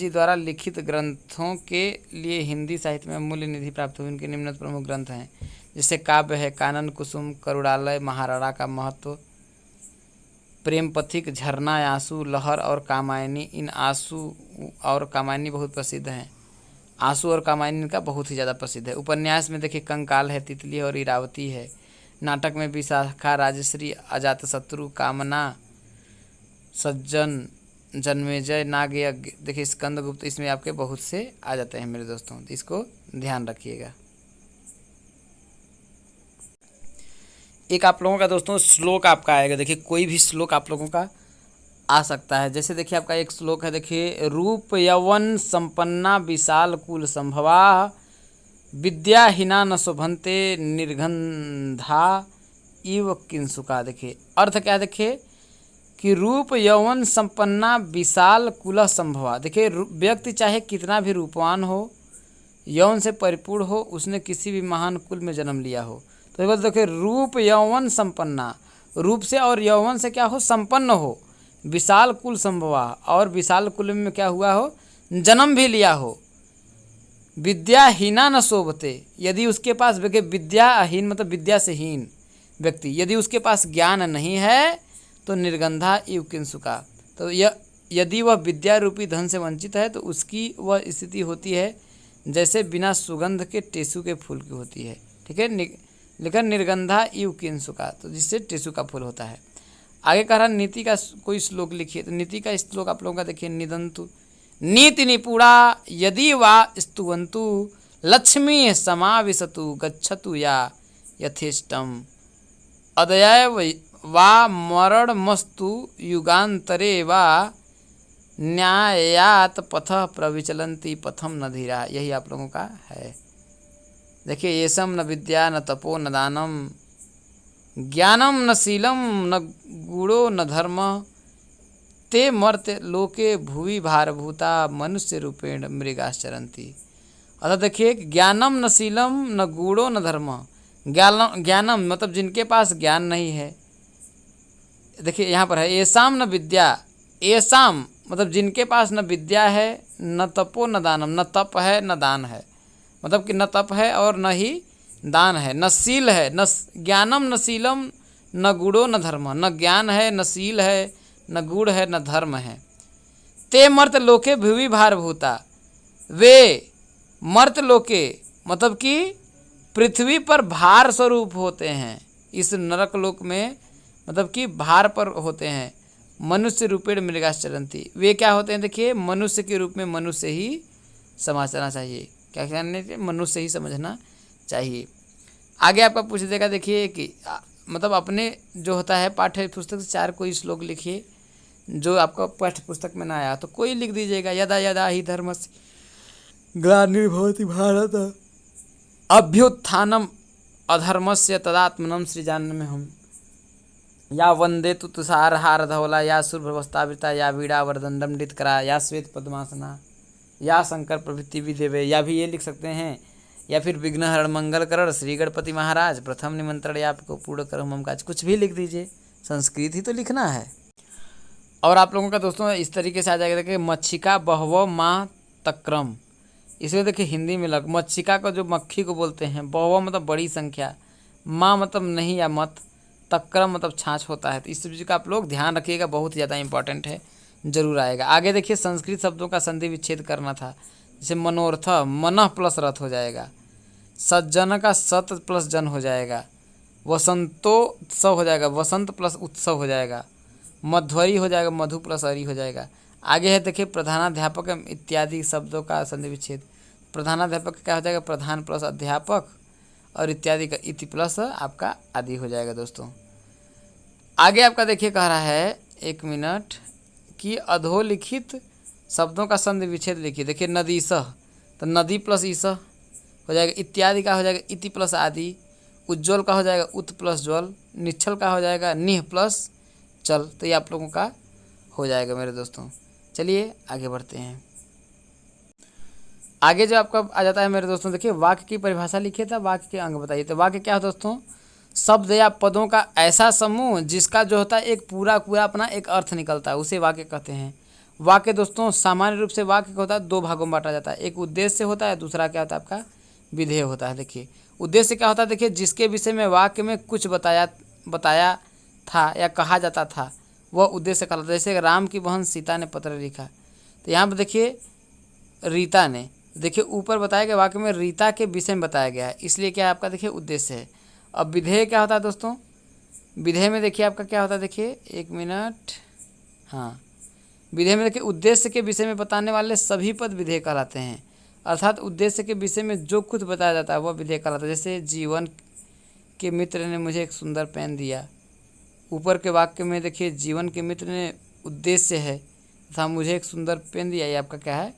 द्वारा लिखित ग्रंथों के लिए हिंदी साहित्य में मूल्य निधि प्राप्त हुई। उनके निम्न प्रमुख ग्रंथ हैं, जैसे काव्य है कानन कुसुम, करुणालय, महाराणा का महत्व, प्रेम पथिक, झरना, आंसू, लहर और कामायनी। इन आंसू और कामायनी बहुत प्रसिद्ध हैं। आंसू और कामायनी इनका बहुत ही ज़्यादा प्रसिद्ध है। उपन्यास में देखिए कंकाल है, तितली और इरावती है। नाटक में विशाखा, राजश्री, अजातशत्रु, कामना, सज्जन, जन्मेजय, नागयज्ञ, देखिए स्कंदगुप्त, इसमें आपके बहुत से आ जाते हैं मेरे दोस्तों, तो इसको ध्यान रखिएगा। एक आप लोगों का दोस्तों श्लोक आपका आएगा। देखिए कोई भी श्लोक आप लोगों का आ सकता है। जैसे देखिए आपका एक श्लोक है, देखिए रूप यौवन संपन्ना विशाल कुल संभवा, विद्याहीना न शोभन्ते निर्गंधा इव किंसुका। देखिए अर्थ क्या है? देखिए कि रूप यौवन संपन्ना विशाल कुल संभवा। देखिए व्यक्ति चाहे कितना भी रूपवान हो, यौवन से परिपूर्ण हो, उसने किसी भी महान कुल में जन्म लिया हो। तो ये देखिए रूप यौवन संपन्ना, रूप से और यौवन से क्या हो? संपन्न हो। विशाल कुल संभवा, और विशाल कुल में क्या हुआ हो? जन्म भी लिया हो। विद्याहीना न शोभते, यदि उसके पास देखिए विद्याहीन मतलब विद्या से हीन व्यक्ति, यदि उसके पास ज्ञान नहीं है तो निर्गंधा इव किंसुका। तो यदि वह विद्या रूपी धन से वंचित है तो उसकी वह स्थिति होती है जैसे बिना सुगंध के टेसू के फूल की होती है। ठीक है, लेकिन निर्गंधा इव किंसुका, तो जिससे टेसू का फूल होता है। आगे कह रहा नीति का कोई श्लोक लिखिए। तो नीति का श्लोक आप लोगों का देखिए, निदंतु नीति निपुणा यदि वा स्तुवन्तु, लक्ष्मी समाविशतु गच्छतु या यथेष्टम, अदय वा मरणमस्तु युगांतरे वा न्यायात पथ प्रविचलन्ति पथम न धीरा। यही आप लोगों का है। देखिए येषम न विद्या न तपो न दानम, ज्ञानम न शीलम न गूढ़ो न धर्म, ते मर्त्य लोके भुवि भारभूता मनुष्य रूपेण मृगाश्चरन्ति। अतः देखिए ज्ञानम न शीलम न गूढ़ो न धर्म, ज्ञानम मतलब जिनके पास ज्ञान नहीं है। देखिए यहाँ पर है येषाम न विद्या, येषाम मतलब जिनके पास न विद्या है, न तपो न दानम, न तप है न दान है, मतलब कि न तप है और न ही दान है, न शील है, न ज्ञानम न शीलम न गूढ़ो न धर्म, न ज्ञान है न शील है न गूढ़ है न धर्म है। ते मर्त लोके भुवि भारभूता, वे मर्त लोके मतलब कि पृथ्वी पर भार स्वरूप होते हैं, इस नरक लोक में मतलब कि भार पर होते हैं। मनुष्य रूपेण मृगाश्चरन्ति, वे क्या होते हैं? देखिए मनुष्य के रूप में मनुष्य ही समझना चाहिए। क्या कहने चाहिए? मनुष्य ही समझना चाहिए। आगे आपका पूछ देगा, देखिए कि मतलब अपने जो होता है पाठ्य पुस्तक से 4 कोई श्लोक लिखिए जो आपका पाठ्य पुस्तक में ना आया तो कोई लिख दीजिएगा। यदा यदा ही धर्मस्य ग्लानिर्भवति भारत अभ्युत्थानम अधर्मस्य तदात्मनं सृजाम्यहम्, या वंदे तु तुषारहार धवला, या शुभ्रवस्त्रावृता, या वीणा वरदंडम डितकरा, या श्वेत पद्मासना, या शंकर प्रभृति विदेवे, या भी ये लिख सकते हैं, या फिर विघ्नहरण मंगल करण श्री गणपति महाराज प्रथम निमंत्रण या आपको पूर्ण करो मम काज, कुछ भी लिख दीजिए, संस्कृत ही तो लिखना है। और आप लोगों का दोस्तों इस तरीके से आ जाएगा, देखिए मच्छिका बहवो माँ तक्रम, इसमें देखिए हिंदी में लग, मच्छिका को जो मक्खी को बोलते हैं, बहवो मतलब बड़ी संख्या, माँ मतलब नहीं या मत, तक्रम मतलब छाछ होता है। तो इस चीज़ का आप लोग ध्यान रखिएगा, बहुत ज़्यादा इंपॉर्टेंट है, जरूर आएगा। आगे देखिए संस्कृत शब्दों का संधि विच्छेद करना था, जैसे मनोर्थ मनः प्लस रथ हो जाएगा, सज्जन का सत प्लस जन हो जाएगा, वसंतोत्सव हो जाएगा, वसंत प्लस उत्सव हो जाएगा, मध्वरी हो जाएगा, मधु प्लस अरी हो जाएगा। आगे है देखिए प्रधानाध्यापक इत्यादि शब्दों का संधि विच्छेद, प्रधानाध्यापक क्या हो जाएगा, प्रधान प्लस अध्यापक, और इत्यादि का इति प्लस आपका आदि हो जाएगा दोस्तों। आगे आपका देखिए कह रहा है, एक मिनट, कि अधोलिखित शब्दों का संधि विच्छेद लिखिए। देखिए नदीसह, तो नदी प्लस ईसह हो जाएगा, इत्यादि का हो जाएगा इति प्लस आदि, उज्ज्वल का हो जाएगा उत प्लस ज्वल, निश्चल का हो जाएगा निह प्लस चल। तो ये आप लोगों का हो जाएगा मेरे दोस्तों। चलिए आगे बढ़ते हैं। आगे जो आपका आ जाता है मेरे दोस्तों, देखिए वाक्य की परिभाषा लिखिए था, वाक्य के अंग बताइए। तो वाक्य क्या है दोस्तों, शब्द या पदों का ऐसा समूह जिसका जो होता है एक पूरा पूरा अपना एक अर्थ निकलता है, उसे वाक्य कहते हैं। वाक्य दोस्तों सामान्य रूप से वाक्य होता है दो भागों में बांटा जाता है, एक उद्देश्य होता है, दूसरा क्या होता है आपका विधेय होता है। देखिए उद्देश्य क्या होता है, देखिए जिसके विषय में वाक्य में कुछ बताया था या कहा जाता था वह उद्देश्य कहलाता है। जैसे राम की बहन सीता ने पत्र लिखा, तो यहाँ पर देखिए रीता ने, देखिए ऊपर बताया गया वाक्य में रीता के विषय में बताया गया है, इसलिए क्या है आपका देखिए उद्देश्य है। अब विधेय क्या होता है दोस्तों, विधेय में देखिए आपका क्या होता है, देखिए एक मिनट, हाँ विधेय में देखिए उद्देश्य के विषय में बताने वाले सभी पद विधेय कहलाते हैं, अर्थात उद्देश्य के विषय में जो कुछ बताया जाता है वह विधेय कहलाता है। जैसे जीवन के मित्र ने मुझे एक सुंदर पेन दिया, ऊपर के वाक्य में देखिए जीवन के मित्र ने उद्देश्य है तथा मुझे एक सुंदर पेन दिया, ये आपका क्या है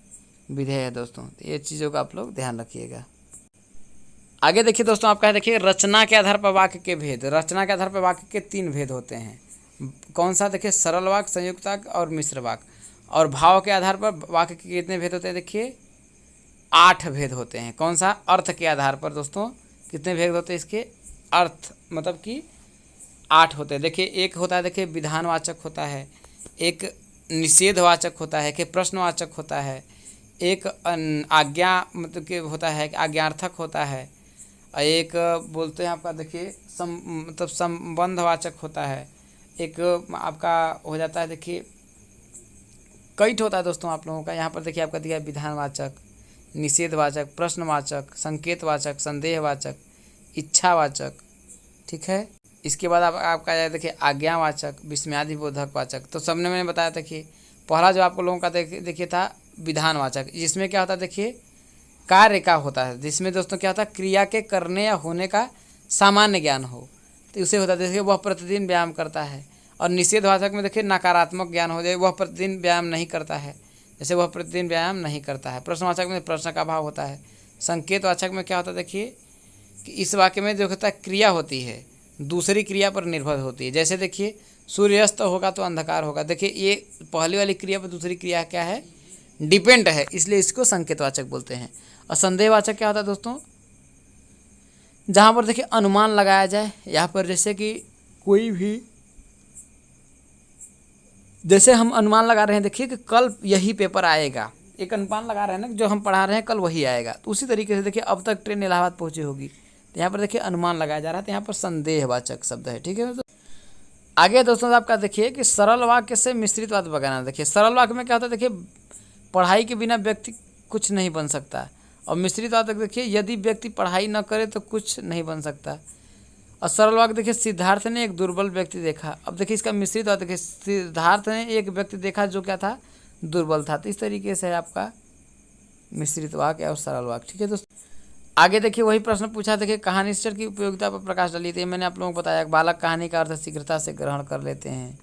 विधेय है दोस्तों। तो ये चीज़ों का आप लोग ध्यान रखिएगा। आगे देखिए दोस्तों आपका है, देखिए रचना के आधार पर वाक्य के भेद। रचना के आधार पर वाक्य के 3 भेद होते हैं, कौन सा, देखिए सरल वाक्य, संयुक्त वाक्य और मिश्र वाक्य। और भाव के आधार पर वाक्य के कितने भेद होते हैं, देखिए 8 भेद होते हैं। कौन सा, अर्थ के आधार पर दोस्तों कितने भेद होते हैं, इसके अर्थ मतलब कि 8 होते हैं। देखिए एक होता है, देखिए विधानवाचक होता है, एक निषेधवाचक होता है, एक प्रश्नवाचक होता है, एक आज्ञा मतलब कि होता है, आज्ञार्थक होता है, एक बोलते हैं आपका देखिए मतलब संबंधवाचक होता है, एक आपका हो जाता है देखिए कईट होता है दोस्तों आप लोगों का। यहाँ पर देखिए आपका दिया विधानवाचक, निषेधवाचक, प्रश्नवाचक, संकेतवाचक, संदेहवाचक, इच्छावाचक, ठीक है। इसके बाद आपका देखिए आज्ञावाचक, विस्मयादिबोधक वाचक। तो सबने मैंने बताया था कि पहला जो आप लोगों का देखिए था विधानवाचक, जिसमें क्या होता है देखिए कार्य का होता है, जिसमें दोस्तों क्या होता है क्रिया के करने या होने का सामान्य ज्ञान हो, तो उसे होता है देखिए वह प्रतिदिन व्यायाम करता है। और निषेधवाचक में देखिए नकारात्मक ज्ञान हो जाए, वह प्रतिदिन व्यायाम नहीं करता है, जैसे वह प्रतिदिन व्यायाम नहीं करता है। प्रश्नवाचक में प्रश्न का भाव होता है। संकेतवाचक में क्या होता है देखिए कि इस वाक्य में जो होता है क्रिया होती है दूसरी क्रिया पर निर्भर होती है। जैसे देखिए सूर्यास्त होगा तो अंधकार होगा, देखिए ये पहली वाली क्रिया पर दूसरी क्रिया क्या है, डिपेंड है, इसलिए इसको संकेतवाचक बोलते हैं। और संदेहवाचक क्या होता है दोस्तों, जहाँ पर देखिए अनुमान लगाया जाए, यहाँ पर जैसे कि कोई भी, जैसे हम अनुमान लगा रहे हैं देखिए कि कल यही पेपर आएगा, एक अनुमान लगा रहे हैं ना जो हम पढ़ा रहे हैं कल वही आएगा, तो उसी तरीके से देखिए अब तक ट्रेन इलाहाबाद पहुंची होगी, तो यहाँ पर देखिए अनुमान लगाया जा रहा है, तो यहाँ पर संदेहवाचक शब्द है, ठीक है। तो आगे दोस्तों आपका देखिए कि सरल वाक्य से मिश्रित वाक्य बनाना। देखिए सरल वाक्य में क्या होता है, देखिए पढ़ाई के बिना व्यक्ति कुछ नहीं बन सकता, और मिश्रित वाक्य देखिए यदि व्यक्ति पढ़ाई न करे तो कुछ नहीं बन सकता। और सरल वाक्य देखिए सिद्धार्थ ने एक दुर्बल व्यक्ति देखा, अब देखिए इसका मिश्रित वाक्य देखिए सिद्धार्थ ने एक व्यक्ति देखा जो क्या था, दुर्बल था। तो इस तरीके से है आपका मिश्रित वाक्य और सरल वाक्य, ठीक है दोस्तों। आगे देखिए वही प्रश्न पूछा, देखिए कहानी शीर्षक की उपयोगिता पर प्रकाश डाली थी। मैंने आप लोगों को बताया बालक कहानी का अर्थ शीघ्रता से ग्रहण कर लेते हैं,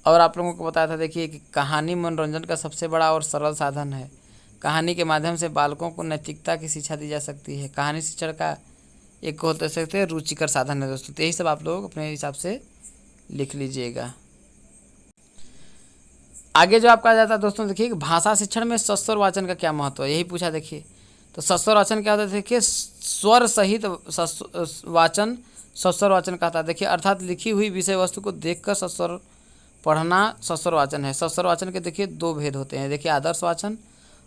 और आप लोगों को बताया था देखिए कि कहानी मनोरंजन का सबसे बड़ा और सरल साधन है। कहानी के माध्यम से बालकों को नैतिकता की शिक्षा दी जा सकती है। कहानी शिक्षण का एक हो सकते हैं रुचिकर साधन है दोस्तों। तो यही सब आप लोग अपने हिसाब से लिख लीजिएगा। आगे जो आपका आ जाता है दोस्तों, देखिए भाषा शिक्षण में सस्वर वाचन का क्या महत्व है, यही पूछा। देखिए तो सस्वर वाचन क्या होता है, देखिए स्वर सहित वाचन सस्वर वाचन कहता है। देखिए अर्थात लिखी हुई विषय वस्तु को देखकर सस्वर पढ़ना सस्वर वाचन है। सस्वर वाचन के देखिए दो भेद होते हैं, देखिए आदर्श वाचन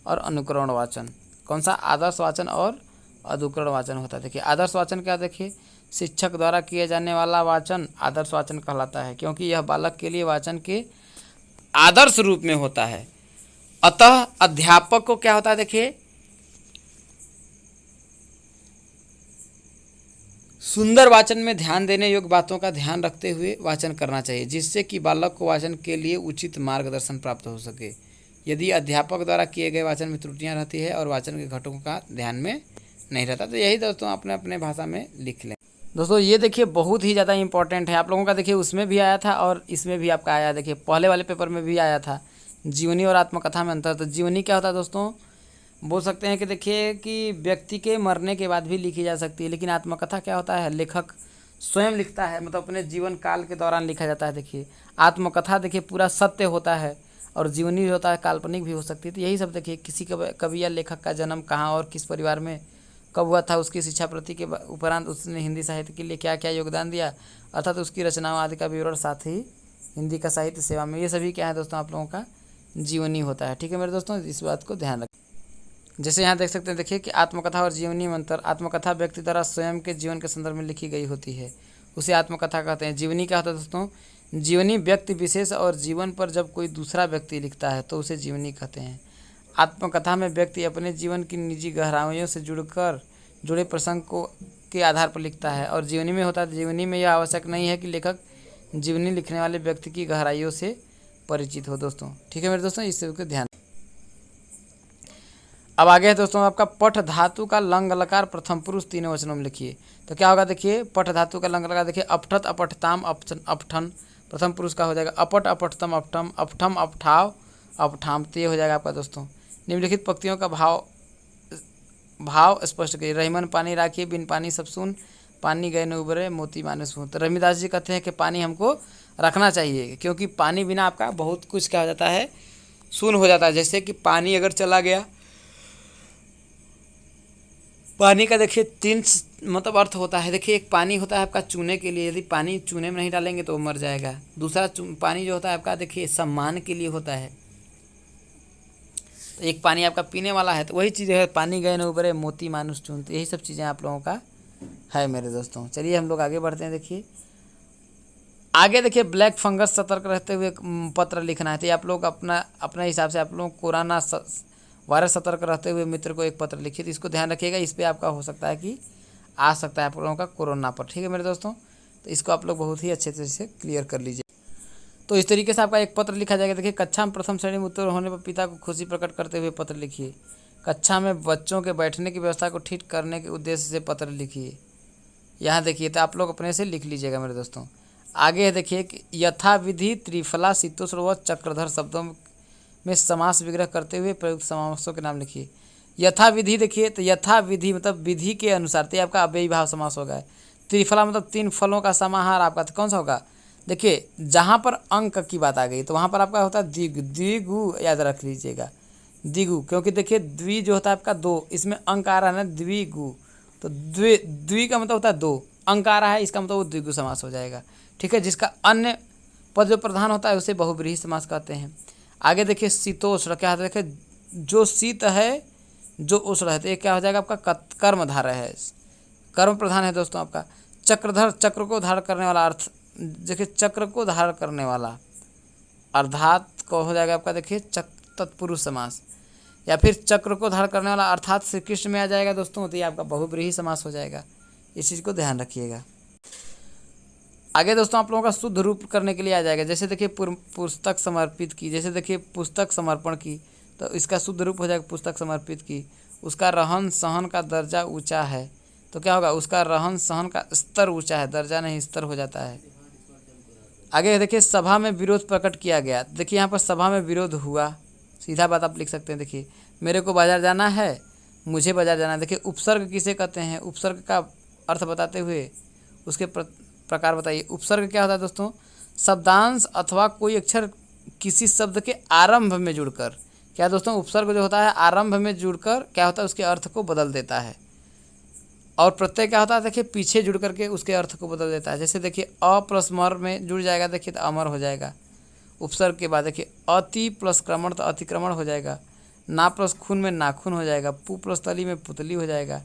और अनुकरण वाचन। कौन सा? आदर्श वाचन और अनुकरण वाचन होता है। देखिए आदर्श वाचन क्या, देखिए शिक्षक द्वारा किए जाने वाला वाचन आदर्श वाचन कहलाता है, क्योंकि यह बालक के लिए वाचन के आदर्श रूप में होता है। अतः अध्यापक को क्या होता है, देखिए सुंदर वाचन में ध्यान देने योग्य बातों का ध्यान रखते हुए वाचन करना चाहिए, जिससे कि बालक को वाचन के लिए उचित मार्गदर्शन प्राप्त हो सके। यदि अध्यापक द्वारा किए गए वाचन में त्रुटियां रहती है और वाचन के घटकों का ध्यान में नहीं रहता, तो यही दोस्तों अपने अपने भाषा में लिख लें। दोस्तों ये देखिए बहुत ही ज़्यादा इंपॉर्टेंट है आप लोगों का। देखिए उसमें भी आया था और इसमें भी आपका आया। देखिए पहले वाले पेपर में भी आया था, जीवनी और आत्मकथा में अंतर। तो जीवनी क्या होता है दोस्तों, बोल सकते हैं कि देखिए कि व्यक्ति के मरने के बाद भी लिखी जा सकती है, लेकिन आत्मकथा क्या होता है, लेखक स्वयं लिखता है, मतलब अपने जीवन काल के दौरान लिखा जाता है। देखिए आत्मकथा देखिए पूरा सत्य होता है और जीवनी होता है काल्पनिक भी हो सकती है। तो यही सब देखिए किसी कवि या लेखक का जन्म कहाँ और किस परिवार में कब हुआ था, उसकी शिक्षा प्रति के उपरांत उसने हिंदी साहित्य के लिए क्या क्या योगदान दिया, अर्थात उसकी रचनाओं आदि का विवरण, साथ ही हिंदी का साहित्य सेवा में, ये सभी क्या है दोस्तों आप लोगों का जीवनी होता है। ठीक है मेरे दोस्तों, इस बात को ध्यान रखें। जैसे यहाँ देख सकते हैं देखिए कि आत्मकथा और जीवनी में अंतर। आत्मकथा व्यक्ति द्वारा स्वयं के जीवन के संदर्भ में लिखी गई होती है, उसे आत्मकथा कहते हैं। जीवनी क्या होता है दोस्तों, जीवनी व्यक्ति विशेष और जीवन पर जब कोई दूसरा व्यक्ति लिखता है तो उसे जीवनी कहते हैं। आत्मकथा में व्यक्ति अपने जीवन की निजी गहराइयों से जुड़े प्रसंग को के आधार पर लिखता है, और जीवनी में होता है। जीवनी में यह आवश्यक नहीं है कि लेखक जीवनी लिखने वाले व्यक्ति की गहराइयों से परिचित हो दोस्तों। ठीक है मेरे दोस्तों, इस सबको ध्यान। अब आगे है दोस्तों आपका पठ धातु का लंग लकार प्रथम पुरुष तीनों वचनों में लिखिए। तो क्या होगा, देखिए पठ धातु का लंग लकार, देखिए अपठत अपठताम अपठन प्रथम पुरुष का हो जाएगा। अपट अपठतम अपठम अपठम अपठाव अपठाम, तो ये हो जाएगा आपका दोस्तों। निम्नलिखित पंक्तियों का भाव स्पष्ट करिए। रहीमन पानी राखिए, बिन पानी सब सुन, पानी गए न उबरे, मोती मानुस भून। तो रविदास जी कहते हैं कि पानी हमको रखना चाहिए, क्योंकि पानी बिना आपका बहुत कुछ क्या हो जाता है, शून्य हो जाता है। जैसे कि पानी अगर चला गया, पानी का देखिए तीन मतलब अर्थ होता है। देखिए एक पानी होता है आपका चूने के लिए, यदि पानी चूने में नहीं डालेंगे तो वो मर जाएगा। दूसरा पानी जो होता है आपका देखिए सम्मान के लिए होता है। तो एक पानी आपका पीने वाला है, तो वही चीज़ है, पानी गए न उबरे, मोती मानुष चून। तो यही सब चीज़ें आप लोगों का है मेरे दोस्तों। चलिए हम लोग आगे बढ़ते हैं। देखिए आगे देखिए ब्लैक फंगस सतर्क रहते हुए पत्र लिखना है। तो आप लोग अपना हिसाब से आप लोग कोरोना वायरस सतर्क रहते हुए मित्र को एक पत्र लिखिए। तो इसको ध्यान रखिएगा, इस पर आपका हो सकता है कि आ सकता है आप लोगों का कोरोना पर। ठीक है मेरे दोस्तों, तो इसको आप लोग बहुत ही अच्छे से क्लियर कर लीजिए। तो इस तरीके से आपका एक पत्र लिखा जाएगा। देखिए कक्षा में प्रथम श्रेणी में उत्तीर्ण होने पर पिता को खुशी प्रकट करते हुए पत्र लिखिए। कक्षा में बच्चों के बैठने की व्यवस्था को ठीक करने के उद्देश्य से पत्र लिखिए। यहाँ देखिए तो आप लोग अपने से लिख लीजिएगा मेरे दोस्तों। आगे है देखिए कि यथाविधि त्रिफला शीतोष्ण व चक्रधर शब्दों में समास विग्रह करते हुए प्रयुक्त समासों के नाम लिखिए। यथाविधि देखिए तो यथाविधि मतलब विधि के अनुसार, तो आपका अव्ययी भाव समास होगा। त्रिफला मतलब तीन फलों का समाहार आपका, तो कौन सा होगा, देखिए जहाँ पर अंक की बात आ गई तो वहाँ पर आपका होता है द्विगु, याद रख लीजिएगा द्विगु, क्योंकि देखिए द्वि जो होता है आपका दो, इसमें अंक आ रहा है ना द्विगु, तो द्वि का मतलब होता है दो, अंक आ रहा है, इसका मतलब वो द्विगु समास हो जाएगा। ठीक है, जिसका अन्य पद जो प्रधान होता है उसे बहुव्रीहि समास कहते हैं। आगे देखिए शीतोष्ण क्या होता है, देखिए जो शीत है जो उष्ण है, तो ये क्या हो जाएगा आपका कर्मधारय है, कर्म प्रधान है दोस्तों आपका। चक्रधर चक्र को धारण करने वाला, अर्थ देखिए चक्र को धारण करने वाला, अर्थात को हो जाएगा आपका देखिए तत्पुरुष समास, या फिर चक्र को धारण करने वाला अर्थात श्री कृष्ण में आ जाएगा दोस्तों, तो ये आपका बहुव्रीहि समास हो जाएगा। इस चीज़ को ध्यान रखिएगा। आगे दोस्तों आप लोगों का शुद्ध रूप करने के लिए आ जाएगा। जैसे देखिए पुस्तक समर्पित की, जैसे देखिए पुस्तक समर्पण की, तो इसका शुद्ध रूप हो जाएगा पुस्तक समर्पित की। उसका रहन सहन का दर्जा ऊंचा है, तो क्या होगा, उसका रहन सहन का स्तर ऊंचा है, दर्जा नहीं स्तर हो जाता है। आगे देखिए सभा में विरोध प्रकट किया गया। देखिए यहाँ पर सभा में विरोध हुआ, सीधा बात आप लिख सकते हैं। देखिए मेरे को बाजार जाना है, मुझे बाजार जाना है। देखिए उपसर्ग किसे कहते हैं, उपसर्ग का अर्थ बताते हुए उसके प्रकार बताइए। उपसर्ग क्या होता है दोस्तों, शब्दांश अथवा कोई अक्षर किसी शब्द के आरंभ में जुड़कर, क्या दोस्तों, उपसर्ग जो होता है आरंभ में जुड़कर क्या होता है, उसके अर्थ को बदल देता है। और प्रत्यय क्या होता है, देखिए पीछे जुड़ करके उसके अर्थ को बदल देता है। जैसे देखिए अ प्लस मर में जुड़ जाएगा, देखिए तो अमर हो जाएगा। उपसर्ग के बाद देखिए अति प्लस क्रमण तो अतिक्रमण हो जाएगा। ना प्लस खून में नाखून हो जाएगा। पु प्लस तली में पुतली हो जाएगा।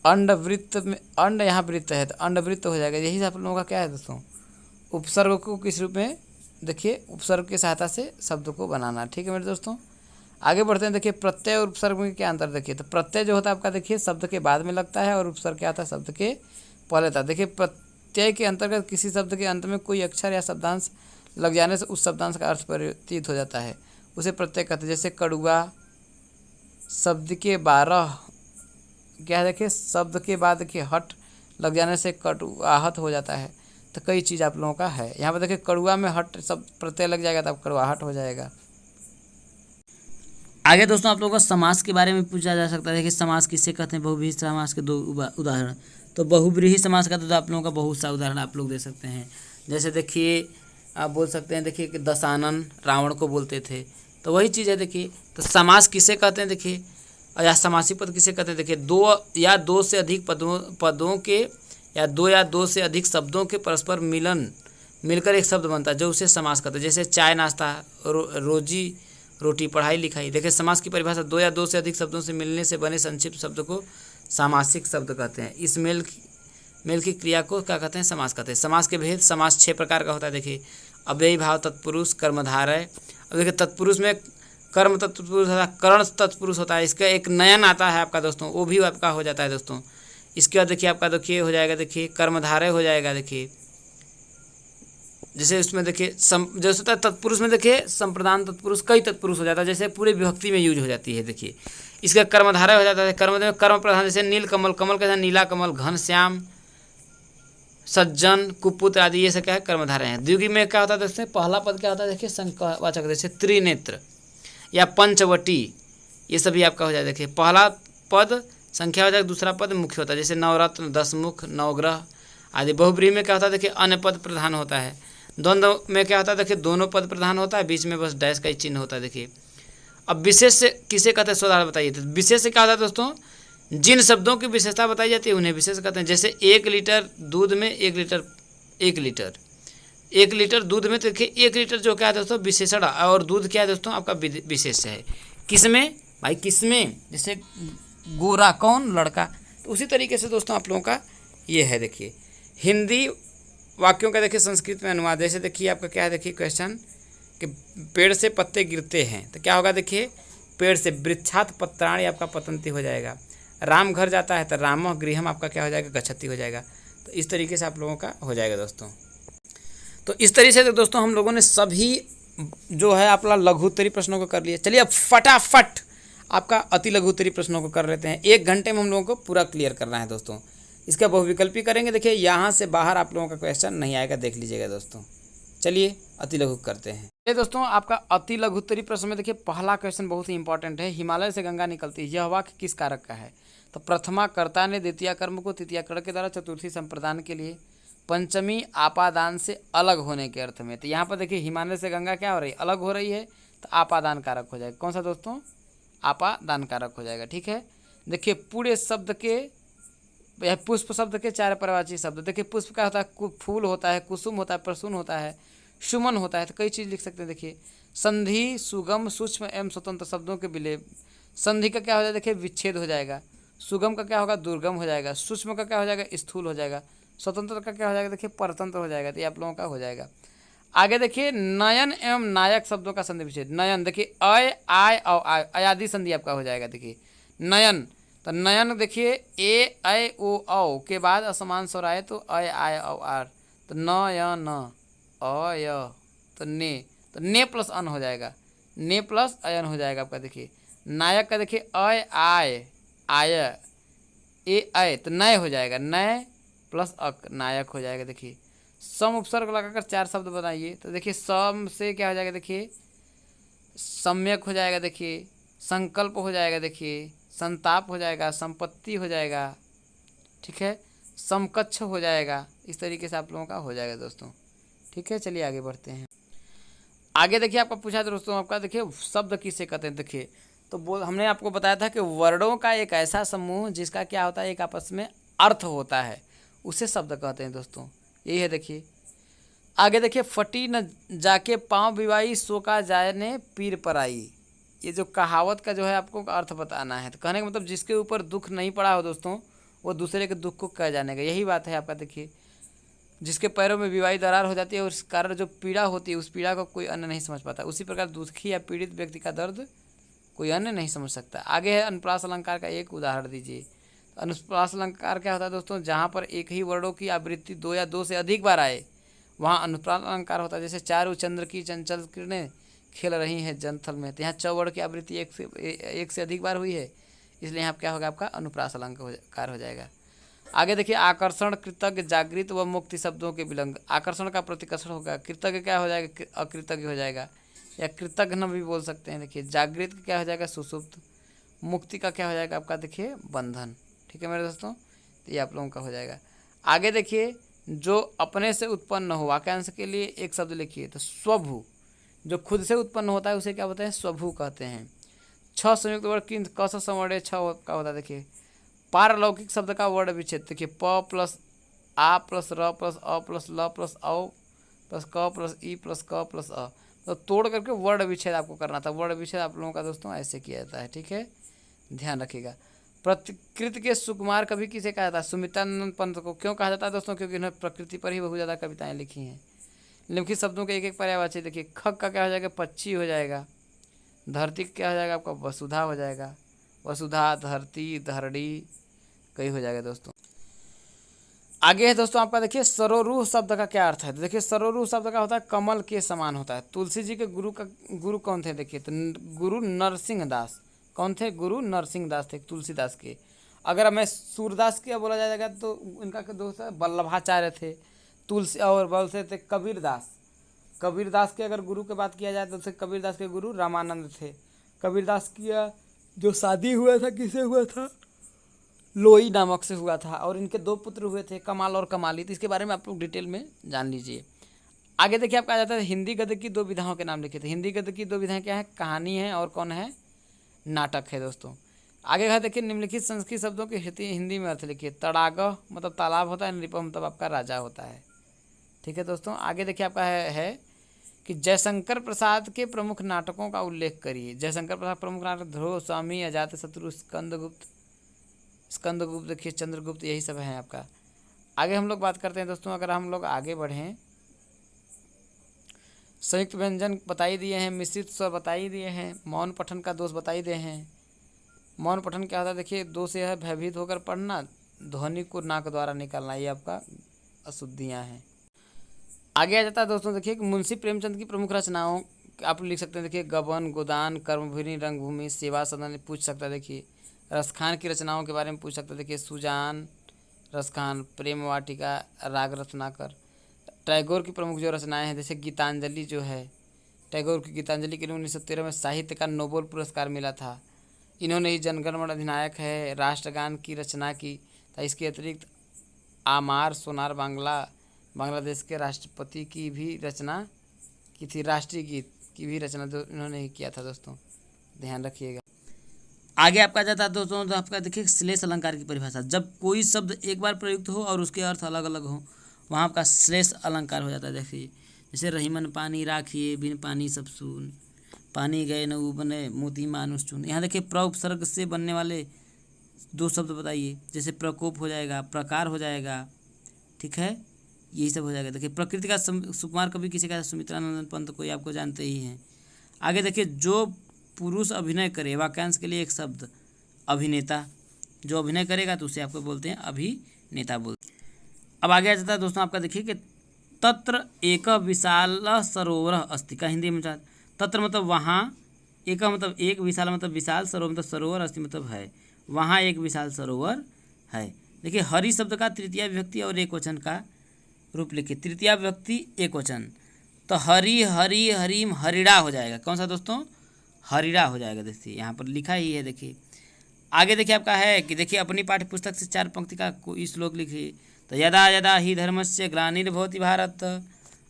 अंड वृत्त में, अंड यहाँ वृत्त है तो अंड वृत्त हो जाएगा। यही आप लोगों का क्या है दोस्तों, उपसर्ग को किस रूप में, देखिए उपसर्ग की सहायता से शब्द को बनाना। ठीक है मेरे दोस्तों, आगे बढ़ते हैं। देखिए प्रत्यय और उपसर्ग में क्या अंतर, देखिए तो प्रत्यय जो होता है आपका देखिए शब्द के बाद में लगता है और उपसर्ग क्या आता है, शब्द के पहले आता है। देखिए प्रत्यय के अंतर्गत किसी शब्द के अंत में कोई अक्षर या शब्दांश लग जाने से उस शब्दांश का अर्थ परिवर्तित हो जाता है, उसे प्रत्यय कहते हैं। जैसे कड़ुआ शब्द के 12 क्या है, देखिए शब्द के बाद देखिए हट लग जाने से कटुआहट हो जाता है। तो कई चीज़ आप लोगों का है यहाँ पर। देखिए कड़ुआ में हट सब प्रत्यय लग जाएगा तब कड़ुआहट हो जाएगा। आगे दोस्तों आप लोगों को समास के बारे में पूछा जा सकता है कि समास किसे कहते हैं, बहुव्रीहि समास के दो उदाहरण। तो बहुव्रीहि समास का तो आप लोगों का बहुत सा उदाहरण आप लोग दे सकते हैं। जैसे देखिए आप बोल सकते हैं, देखिए कि दशानन रावण को बोलते थे, तो वही चीज़ है। देखिए तो समास किसे कहते हैं, देखिए या समासी पद किसे कहते हैं, देखिए दो से अधिक पदों के या दो से अधिक शब्दों के परस्पर मिलकर एक शब्द बनता है, जो उसे समास कहते हैं। जैसे चाय नाश्ता, रोजी रोटी, पढ़ाई लिखाई। देखिए समास की परिभाषा दो से अधिक शब्दों से मिलने से बने संक्षिप्त शब्द को सामासिक शब्द कहते हैं। इस मेल की क्रिया को क्या कहते हैं, समास कहते हैं। समास के भेद, समास 6 प्रकार का होता है। देखिए अव्ययी भाव तत्पुरुष, कर्मधारय। अब देखिए तत्पुरुष में कर्म तत्पुरुष होता है, कर्ण तत्पुरुष होता है। इसका एक नयन आता है आपका दोस्तों, वो भी आपका हो जाता है दोस्तों। इसके बाद देखिए आपका देखिए हो जाएगा, देखिए कर्मधारय हो जाएगा। देखिए जैसे उसमें देखिए जैसे होता है तत्पुरुष में, देखिए संप्रदान तत्पुरुष कई तत्पुरुष हो जाता है, जैसे पूरे विभक्ति में यूज हो जाती है। देखिए इसका कर्मधारय हो जाता है, कर्म प्रधान। जैसे नील कमल, कमल के साथ नीला कमल, घन श्याम, सज्जन, कुपुत्र आदि, ये सब क्या है, कर्मधारय हैं। द्विगु में क्या होता है दोस्तों, पहला पद क्या होता है, देखिए संख्यावाचक, जैसे त्रिनेत्र या पंचवटी, ये सभी आपका हो जाए। देखिए पहला पद संख्यावाचक, दूसरा पद मुख्य होता है। जैसे नवरत्न, 10 मुख, नवग्रह आदि। बहुव्रीहि में क्या होता है, देखिए अन्य पद प्रधान होता है। द्वंद्व में क्या होता है, देखिए दोनों पद प्रधान होता है, बीच में बस डैश का ही चिन्ह होता है। देखिए अब विशेष से किसे कहते हैं, सोदाहरण बताइए। तो विशेष से क्या होता है दोस्तों, जिन शब्दों की विशेषता बताई जाती है उन्हें विशेष कहते हैं। जैसे 1 लीटर दूध में 1 लीटर दूध में, तो देखिए 1 लीटर जो क्या है दोस्तों, विशेषण। और दूध क्या है दोस्तों, आपका विशेष है। किसमें भाई, किसमें, जैसे गोरा कौन, लड़का। तो उसी तरीके से दोस्तों आप लोगों का ये है। देखिए हिंदी वाक्यों का देखिए संस्कृत में अनुवाद। जैसे देखिए आपका क्या है, देखिए क्वेश्चन कि पेड़ से पत्ते गिरते हैं तो क्या होगा, देखिए पेड़ से वृक्षात पत्राणि आपका पतंती हो जाएगा। राम घर जाता है तो रामः गृहम आपका क्या हो जाएगा, गच्छति हो जाएगा। तो इस तरीके से आप लोगों का हो जाएगा दोस्तों। तो इस तरीके से दोस्तों हम लोगों ने सभी जो है अपना लघु उत्तरी प्रश्नों को कर लिया। चलिए अब फटाफट आपका अति लघु उत्तरी प्रश्नों को कर लेते हैं। 1 घंटे में हम लोगों को पूरा क्लियर करना है दोस्तों। इसका बहुविकल्पी करेंगे। देखिए यहाँ से बाहर आप लोगों का क्वेश्चन नहीं आएगा, देख लीजिएगा दोस्तों। चलिए अति लघु करते हैं। ये दोस्तों आपका अति लघु उत्तरी प्रश्न में देखिए पहला क्वेश्चन बहुत ही इंपॉर्टेंट है। हिमालय से गंगा निकलती है, यह वाक्य किस कारक का है। तो प्रथमा कर्ता ने द्वितीय कर्म को तृतीय कर्ण के द्वारा चतुर्थी संप्रदान के लिए, पंचमी आपादान से अलग होने के अर्थ में। तो यहाँ पर देखिए हिमालय से गंगा क्या हो रही है, अलग हो रही है, तो आपादान कारक हो जाएगा। कौन सा दोस्तों, आपादान कारक हो जाएगा। ठीक है, देखिए पूरे शब्द के, यह पुष्प शब्द के 4 पर्यायवाची शब्द। देखिए पुष्प क्या होता है, फूल होता है, कुसुम होता है, प्रसून होता है, सुमन होता है। तो कई चीज़ लिख सकते हैं। देखिए संधि, सुगम, सूक्ष्म एवं स्वतंत्र शब्दों के विलय। संधि का क्या हो जाएगा, देखिए विच्छेद हो जाएगा। सुगम का क्या होगा, दुर्गम हो जाएगा। सूक्ष्म का क्या हो जाएगा, स्थूल हो जाएगा। स्वतंत्र का क्या हो जाएगा, देखिए परतंत्र हो जाएगा। तो ये आप लोगों का हो जाएगा। आगे देखिए नयन एवं नायक शब्दों का संधि विच्छेद। नयन देखिए अय आय औ अयादि संधि आपका हो जाएगा। देखिए नयन, तो नयन देखिए ए ऐ ओ औ के बाद असमान स्वर आए तो अय आय औ आर। तो न य न अय, तो ने प्लस अन हो जाएगा, ने प्लस अयन हो जाएगा आपका। देखिए नायक का देखिए अय आय आय ए अय, तो नय हो जाएगा, नय प्लस अक, नायक हो जाएगा। देखिए सम उपसर्ग लगाकर 4 शब्द बनाइए। तो देखिए सम से क्या हो जाएगा, देखिए सम्यक हो जाएगा। देखिए संकल्प हो जाएगा। देखिए संताप हो जाएगा, संपत्ति हो जाएगा। ठीक है, समकक्ष हो जाएगा। इस तरीके से आप लोगों का हो जाएगा दोस्तों। ठीक है, चलिए आगे बढ़ते हैं। आगे देखिए आपका पूछा था दोस्तों, आपका देखिए शब्द किसे कहते हैं। देखिए तो हमने आपको बताया था कि वर्णों का एक ऐसा समूह जिसका क्या होता है, एक आपस में अर्थ होता है, उसे शब्द कहते हैं दोस्तों। यही है। देखिए आगे देखिए, फटी न जाके पाँव बिवाई सो का जाए ने पीर पर आई। ये जो कहावत का जो है आपको अर्थ बताना है। तो कहने का मतलब जिसके ऊपर दुख नहीं पड़ा हो दोस्तों, वो दूसरे के दुख को कह जाने का, यही बात है आपका। देखिए जिसके पैरों में विवाही दरार हो जाती है और इस कारण जो पीड़ा होती है, उस पीड़ा को कोई अन्य नहीं समझ पाता। उसी प्रकार दुखी या पीड़ित व्यक्ति का दर्द कोई अन्य नहीं समझ सकता। आगे है अनुप्रास अलंकार का एक उदाहरण दीजिए। अनुप्रास अलंकार क्या होता है दोस्तों, जहाँ पर एक ही वर्णों की आवृत्ति दो या दो से अधिक बार आए वहाँ अनुप्रास अलंकार होता है। जैसे चारु चंद्र की चंचल किरणें खेल रही हैं जनथल में, तो यहाँ चौवर्ण की आवृत्ति एक से अधिक बार हुई है, इसलिए यहाँ क्या होगा, आपका अनुप्रास अलंकार हो जाएगा। आगे देखिए, आकर्षण, कृतज्ञ, जागृत व मुक्ति शब्दों के विलंग। आकर्षण का प्रतिकर्षण होगा, कृतज्ञ क्या हो जाएगा, अकृतज्ञ हो जाएगा, या कृतघ्न भी बोल सकते हैं। देखिए जागृत का क्या हो जाएगा, सुसुप्त। मुक्ति का क्या हो जाएगा आपका, देखिए बंधन। ठीक है मेरे दोस्तों, तो ये आप लोगों का हो जाएगा। आगे देखिए, जो अपने से उत्पन्न हो, वाक्यांश के लिए एक शब्द लिखिए। तो स्वभू, जो खुद से उत्पन्न होता है उसे क्या बोलते हैं, स्वभू कहते हैं। छ संयुक्त वर्ग किंत क से संवर्ण छ का होता है। देखिए पारलौकिक शब्द का वर्ण विच्छेद। देखिए प प्लस आ प्लस र प्लस अ प्लस ल प्लस औ प्लस क प्लस ई प्लस क प्लस अ, तो तोड़ करके वर्ण विच्छेद आपको करना था। वर्ण विच्छेद आप लोगों का दोस्तों ऐसे किया जाता है। ठीक है, ध्यान रखिएगा। प्रकृति के सुकुमार कवि किसे कहा जाता है, सुमित्रानंद पंत को। क्यों कहा जाता है दोस्तों, क्योंकि इन्होंने प्रकृति पर ही बहुत ज़्यादा कविताएं लिखी हैं। निम्नलिखित शब्दों के एक एक पर्यायवाची। देखिए खग का क्या हो जाएगा, पक्षी हो जाएगा। धरती क्या हो जाएगा आपका, वसुधा हो जाएगा। वसुधा, धरती, धरणी, कई हो जाएगा दोस्तों। आगे है दोस्तों आपका, देखिए सरोरूह शब्द का क्या अर्थ है। तो देखिए सरोरूह शब्द का होता है कमल के समान होता है। तुलसी जी के गुरु कौन थे, देखिए तो गुरु नरसिंह दास। कौन थे, गुरु नरसिंह दास थे तुलसीदास के। अगर हमें सूरदास के बोला जाएगा तो इनका दोस्त वल्लभाचार्य थे। तुलसी और बोलते थे कबीरदास। कबीरदास के अगर गुरु की बात किया जाए तो कबीरदास के गुरु रामानंद थे। कबीरदास की जो शादी हुआ था किसे हुआ था, लोई नामक से हुआ था, और इनके दो पुत्र हुए थे, कमाल और कमाली। तो इसके बारे में आप लोग डिटेल में जान लीजिए। आगे देखिए आपका आ जाता है हिंदी गद्य की दो विधाओं के नाम लिखे थे। हिंदी गद्य की दो विधाएं क्या है, कहानी है और कौन है, नाटक है दोस्तों। आगे है देखिए, निम्नलिखित संस्कृत शब्दों के हिंदी में अर्थ लिखिए। तड़ागह मतलब तालाब होता है, नृप मतलब आपका राजा होता है। ठीक है दोस्तों। आगे देखिए आपका है कि जयशंकर प्रसाद के प्रमुख नाटकों का उल्लेख करिए। जयशंकर प्रसाद प्रमुख नाटक ध्रुव, स्वामी, अजातशत्रु, स्कंदगुप्त, देखिए चंद्रगुप्त, यही सब है आपका। आगे हम लोग बात करते हैं दोस्तों, अगर हम लोग आगे बढ़ें, संयुक्त व्यंजन बताई दिए हैं, मिश्रित स्वर बताई दिए हैं, मौन पठन का दोष बताई दिए हैं। मौन पठन क्या होता है, देखिए दो से है भयभीत होकर पढ़ना, ध्वनि को नाक द्वारा निकालना, ये आपका अशुद्धियाँ हैं। आगे आ जाता है दोस्तों, देखिए मुंशी प्रेमचंद की प्रमुख रचनाओं आप लिख सकते हैं। देखिए गबन, गोदान, कर्मभूमि, रंगभूमि, सेवा सदन पूछ सकता है। देखिए रसखान की रचनाओं के बारे में पूछ सकते हैं। देखिए सुजान, रसखान, प्रेम वाटिका, राग रत्नाकर। टैगोर की प्रमुख जो रचनाएं हैं, जैसे गीतांजलि जो है, टैगोर की गीतांजलि के लिए 1913 में साहित्य का नोबेल पुरस्कार मिला था। इन्होंने ही जनगण मन अधिनायक है, राष्ट्रगान की रचना की था। इसके अतिरिक्त आमार सोनार बांग्लादेश के राष्ट्रपति की भी रचना की थी। राष्ट्रीय गीत की भी रचना जो इन्होंने ही किया था दोस्तों, ध्यान रखिएगा। आगे आपका जाता है दोस्तों, तो आपका देखिए श्लेष अलंकार की परिभाषा। जब कोई शब्द एक बार प्रयुक्त हो और उसके अर्थ अलग अलग हो, वहाँ आपका श्लेष अलंकार हो जाता है। देखिए जैसे रहीमन पानी राखिए, बिन पानी सब सून, पानी गए न बने मोती मानुष चून। यहाँ देखिए प्र उपसर्ग से बनने वाले दो शब्द बताइए। जैसे प्रकोप हो जाएगा, प्रकार हो जाएगा, ठीक है, यही सब हो जाएगा। देखिए प्रकृति का सुकुमार कवि किसे कहता है, सुमित्रानंद पंत को, आपको जानते ही हैं। आगे देखिए, जो पुरुष अभिनय करे, वाक्यांश के लिए एक शब्द अभिनेता। जो अभिनय करेगा तो उसे आपको बोलते हैं अभिनेता बोलते हैं। अब आगे आ जाता है दोस्तों आपका, देखिए कि तत्र एक विशाल सरोवर अस्ति का हिंदी में तत्र मतलब वहाँ, एक मतलब एक, विशाल मतलब विशाल, सरोवर मतलब सरोवर, अस्ति मतलब है, वहाँ एक विशाल सरोवर है। देखिए हरि शब्द का तृतीया विभक्ति और एक वचन का रूप लिखिए। तृतीया विभक्ति एक वचन, तो हरि हरि हरिम हरिड़ा हो जाएगा। कौन सा दोस्तों, हरिड़ा हो जाएगा। देखिए यहाँ पर लिखा ही है। देखिए आगे देखिए आपका है कि देखिए अपनी पाठ्य पुस्तक से 4 पंक्ति का कोई श्लोक लिखिए। तो यदा यदा ही धर्मस्य ग्लानिर्भवति भारत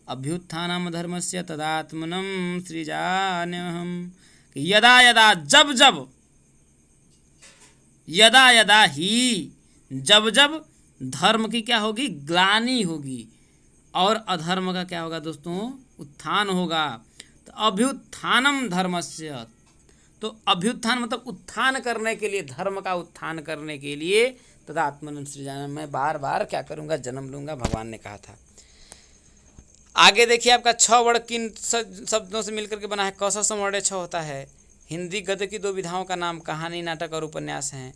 अभ्युत्थानम धर्मस्य तदात्मनं सृजाम्यहम्। यदा यदा जब जब, यदा यदा ही जब जब धर्म की क्या होगी, ग्लानि होगी, और अधर्म का क्या होगा दोस्तों, उत्थान होगा। तो अभ्युत्थानम धर्मस्य, तो अभ्युत्थान मतलब उत्थान करने के लिए, धर्म का उत्थान करने के लिए, तदात्मनं सृजाम्यहम्, मैं बार बार क्या करूँगा, जन्म लूँगा, भगवान ने कहा था। आगे देखिए आपका 6 वर्ण किन शब्दों से मिलकर के बना है। कौशल समवर्ण 6 होता है। हिंदी गद्य की 2 विधाओं का नाम कहानी, नाटक और उपन्यास हैं।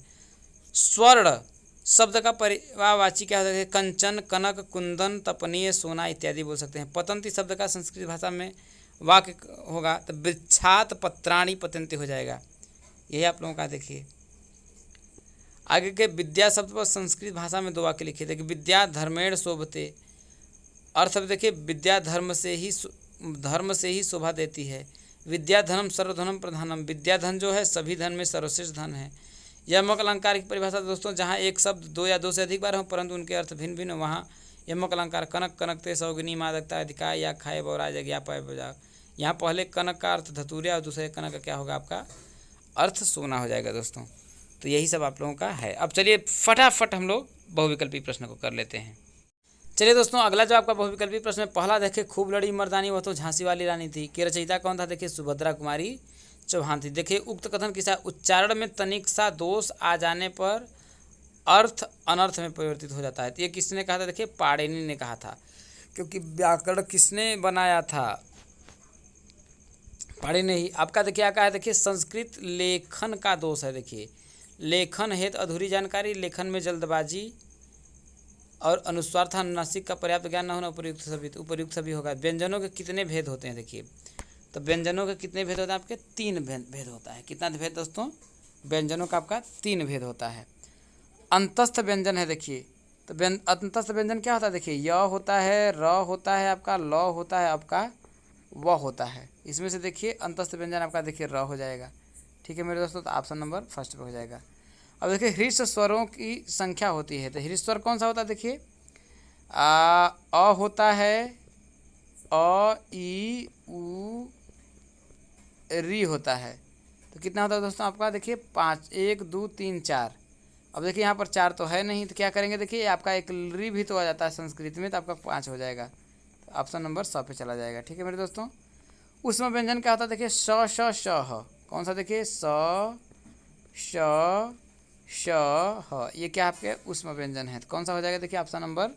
स्वर्ण शब्द का परिवारवाची क्या होता है, कंचन, कनक, कुंदन, तपनीय, सोना इत्यादि बोल सकते हैं। पतंती शब्द का संस्कृत भाषा में वाक्य होगा तो वृक्षात पत्राणि पतंती हो जाएगा। यही आप लोगों का देखिए। आगे के विद्या शब्द पर संस्कृत भाषा में 2 वाक्य लिखे थे कि विद्या धर्मेण शोभते। अर्थ अब देखिए, विद्या धर्म से ही शोभा देती है। विद्या धनम सर्वधनम प्रधानम, विद्या धन जो है सभी धन में सर्वश्रेष्ठ धन है। यमक अलंकार की परिभाषा दोस्तों, जहाँ एक शब्द 2 या 2 से अधिक बार हो परंतु उनके अर्थ भिन्न भिन्न हो, वहाँ यमक अलंकार। कनक कनकते सौगनी मादकता अधिकार या खाए बौरा जगया पाए बजा। यहाँ पहले कनक का अर्थ धतूरिया और दूसरे कनक का क्या होगा, आपका अर्थ सोना हो जाएगा दोस्तों। तो यही सब आप लोगों का है। अब चलिए फटाफट हम लोग बहुविकल्पी प्रश्न को कर लेते हैं। चलिए दोस्तों, अगला जो आपका बहुविकल्पी प्रश्न है, पहला देखिए, खूब लड़ी मर्दानी वह तो झांसी वाली रानी थी, के रचयिता कौन था, देखिए सुभद्रा कुमारी चौहान थी। देखिए उक्त कथन किसा, उच्चारण में तनिक सा दोष आ जाने पर अर्थ अनर्थ में परिवर्तित हो जाता है। तो ये किसने कहा था, देखिए पाणिनि ने कहा था, क्योंकि व्याकरण किसने बनाया था, पाणिनि ही। आपका देखिए क्या कहा है, देखिए संस्कृत लेखन का दोष है। देखिए लेखन हेतु अधूरी जानकारी, लेखन में जल्दबाजी और अनुस्वार था, अनुनासिक का पर्याप्त ज्ञान न होना, उपयुक्त सभी होगा। व्यंजनों के कितने भेद होते हैं, देखिए तो व्यंजनों के कितने भेद होते हैं, आपके 3 भेद होता है। कितना भेद दोस्तों, व्यंजनों का आपका 3 भेद होता है। अंतस्थ व्यंजन है, देखिए तो अंतस्थ व्यंजन क्या होता है, देखिए य होता है, र होता है, आपका ल होता है, आपका व होता है। इसमें से देखिए अंतस्थ व्यंजन आपका देखिए र हो जाएगा। ठीक है मेरे दोस्तों, तो ऑप्शन नंबर फर्स्ट पे हो जाएगा। अब देखिए ह्रस्व स्वरों की संख्या होती है, तो ह्रस्व स्वर कौन सा होता है, देखिए अ होता है, अ ई उ री होता है। तो कितना होता है दोस्तों आपका, देखिए 5, 1 2 3 4। अब देखिए यहाँ पर 4 तो है नहीं, तो क्या करेंगे, देखिए आपका एक री भी तो आ जाता है संस्कृत में, तो आपका 5 हो जाएगा। तो ऑप्शन नंबर 100 पे चला जाएगा। ठीक है मेरे दोस्तों। उसमें व्यंजन क्या होता है, देखिए श श श ह, कौन सा, देखिए स श श ह, ये क्या आपके उसमें व्यंजन है, तो कौन सा हो जाएगा, देखिए ऑप्शन नंबर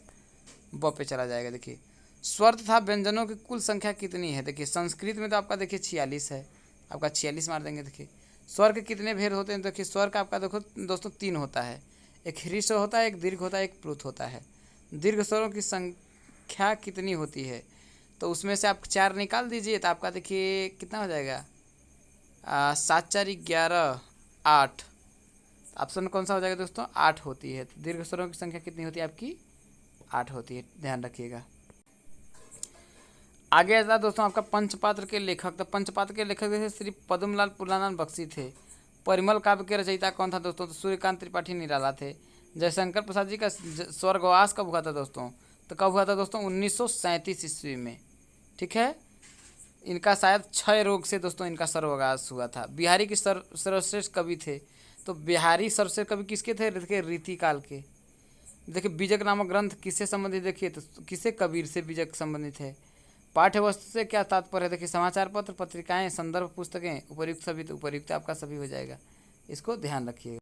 ब पे चला जाएगा। देखिए स्वर तथा व्यंजनों की कुल संख्या कितनी है, देखिए संस्कृत में तो आपका देखिए 46 है, आपका 46 मार देंगे। देखिए स्वर के कितने भेद होते हैं, देखिए स्वर का आपका देखो दोस्तों 3 होता है, एक ह्रस्व होता है, एक दीर्घ होता है, एक प्लुत होता है। दीर्घ स्वरों की संख्या कितनी होती है, तो उसमें से आप 4 निकाल दीजिए, तो आपका देखिए कितना हो जाएगा, 7 4 11 8। ऑप्शन कौन सा हो जाएगा दोस्तों, 8 होती है। तो दीर्घ स्वरों की संख्या कितनी होती है, आपकी 8 होती है, ध्यान रखिएगा। आगे आता है दोस्तों आपका पंचपात्र के लेखक। तो पंचपात्र के लेखक जैसे श्री पद्मलाल पुरलानंद बख्शी थे। परिमल काव्य के रचयिता कौन था दोस्तों, तो सूर्यकांत त्रिपाठी निराला थे। जयशंकर प्रसाद जी का स्वर्गवास कब हुआ था दोस्तों, तो कब हुआ था दोस्तों, 1937 ईस्वी में। ठीक है, इनका शायद क्षय रोग से दोस्तों इनका स्वर्गवास हुआ था। बिहारी के सर्वश्रेष्ठ कवि थे, तो बिहारी सर्वश्रेष्ठ कवि किसके थे, देखिए रीतिकाल के। देखिए बीजक नामक ग्रंथ किससे संबंधित, देखिए तो किसे, कबीर से बीजक संबंधित है। पाठ्य वस्तु से क्या तात्पर्य है, देखिए समाचार पत्र, पत्रिकाएं, संदर्भ पुस्तकें, उपयुक्त सभी, तो उपयुक्त आपका सभी हो जाएगा, इसको ध्यान रखिएगा।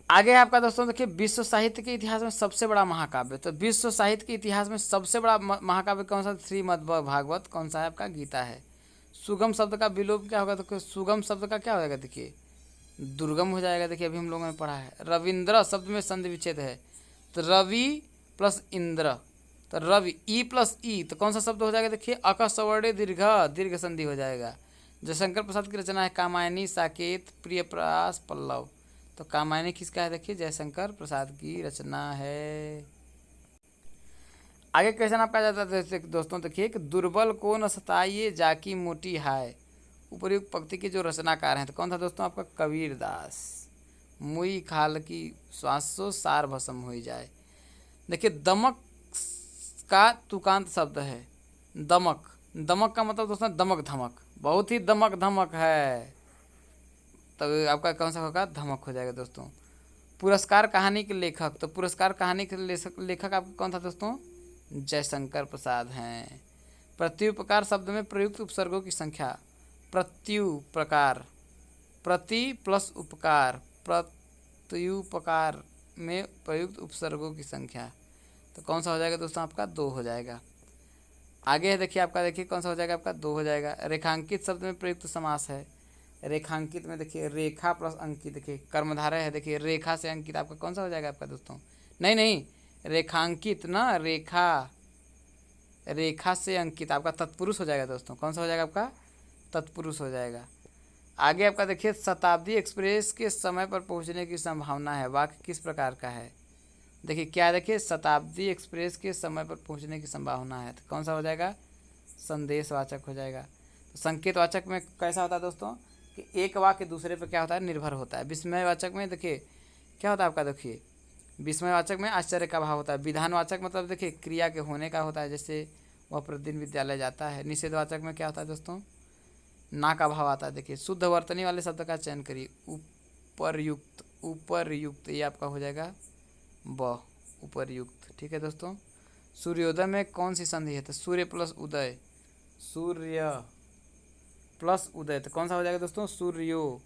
आगे आपका दोस्तों देखिए विश्व साहित्य के इतिहास में सबसे बड़ा महाकाव्य। तो विश्व साहित्य के इतिहास में सबसे बड़ा महाकाव्य कौन सा, श्रीमद् भागवत। कौन सा है, आपका गीता है। सुगम शब्द का विलोप क्या होगा, तो सुगम शब्द का क्या हो जाएगा, देखिए दुर्गम हो जाएगा। देखिए अभी हम लोगों ने पढ़ा है। रविंद्र शब्द में संधि विच्छेद है, तो रवि प्लस इंद्र, तो रवि ई प्लस ई, तो कौन सा शब्द हो जाएगा, देखिए अकस्वर्णे दीर्घ संधि हो जाएगा। जयशंकर प्रसाद की रचना है कामायनी, साकेत, प्रियप्रकाश, पल्लव। तो कामायनी किसका है, देखिए जयशंकर प्रसाद की रचना है। आगे क्वेश्चन आपका जाता है दोस्तों, देखिए कि दुर्बल को न सताइए जाकी मोटी हाय। उपयुक्त पंक्ति के जो रचनाकार हैं, तो कौन था दोस्तों, आपका कबीर दास। मुई खाल की श्वासो सार भस्म हो जाए। देखिए दमक का तुकांत शब्द है दमक। दमक का मतलब दोस्तों दमक धमक, बहुत ही दमक धमक है, तो आपका कौन सा होगा, धमक हो जाएगा दोस्तों। पुरस्कार कहानी के लेखक, तो पुरस्कार कहानी के लेखक आपका कौन था दोस्तों, जयशंकर प्रसाद हैं। प्रत्युपकार शब्द में प्रयुक्त उपसर्गों की संख्या, प्रत्युपकार, प्रति प्लस उपकार, प्रत्युपकार में प्रयुक्त उपसर्गों की संख्या, तो कौन सा हो जाएगा दोस्तों आपका 2 हो जाएगा। आगे है देखिए आपका, देखिए कौन सा हो जाएगा आपका 2 हो जाएगा। रेखांकित शब्द में प्रयुक्त समास है, रेखांकित में देखिए रेखा प्लस अंकित, देखिए कर्मधारय है, देखिए रेखा से अंकित, आपका कौन सा हो जाएगा आपका दोस्तों, नहीं रेखांकित ना, रेखा से अंकित आपका तत्पुरुष हो जाएगा दोस्तों, कौन सा हो जाएगा आपका तत्पुरुष हो जाएगा। आगे आपका देखिए शताब्दी एक्सप्रेस के समय पर पहुंचने की संभावना है, वाक्य किस प्रकार का है, देखिए क्या, देखिए शताब्दी एक्सप्रेस के समय पर पहुंचने की संभावना है, तो कौन सा हो जाएगा, संदेशवाचक हो जाएगा। तो संकेतवाचक में कैसा होता है दोस्तों कि एक वाक्य दूसरे पर क्या होता है, निर्भर होता है। विस्मयवाचक में देखिए क्या होता है आपका, देखिए विस्मयवाचक में आश्चर्य का भाव होता है। विधानवाचक मतलब देखिए क्रिया के होने का होता है, जैसे वह प्रतिदिन विद्यालय जाता है। निषेधवाचक में क्या होता है दोस्तों, ना का भाव आता है। देखिए शुद्ध वर्तनी वाले शब्द का चयन करिए, उपरयुक्त, उपरयुक्त ये आपका हो जाएगा ब, उपरयुक्त, ठीक है दोस्तों। सूर्योदय में कौन सी संधि है, तो सूर्य प्लस उदय, सूर्य प्लस उदय, तो कौन सा हो जाएगा दोस्तों, सूर्यो,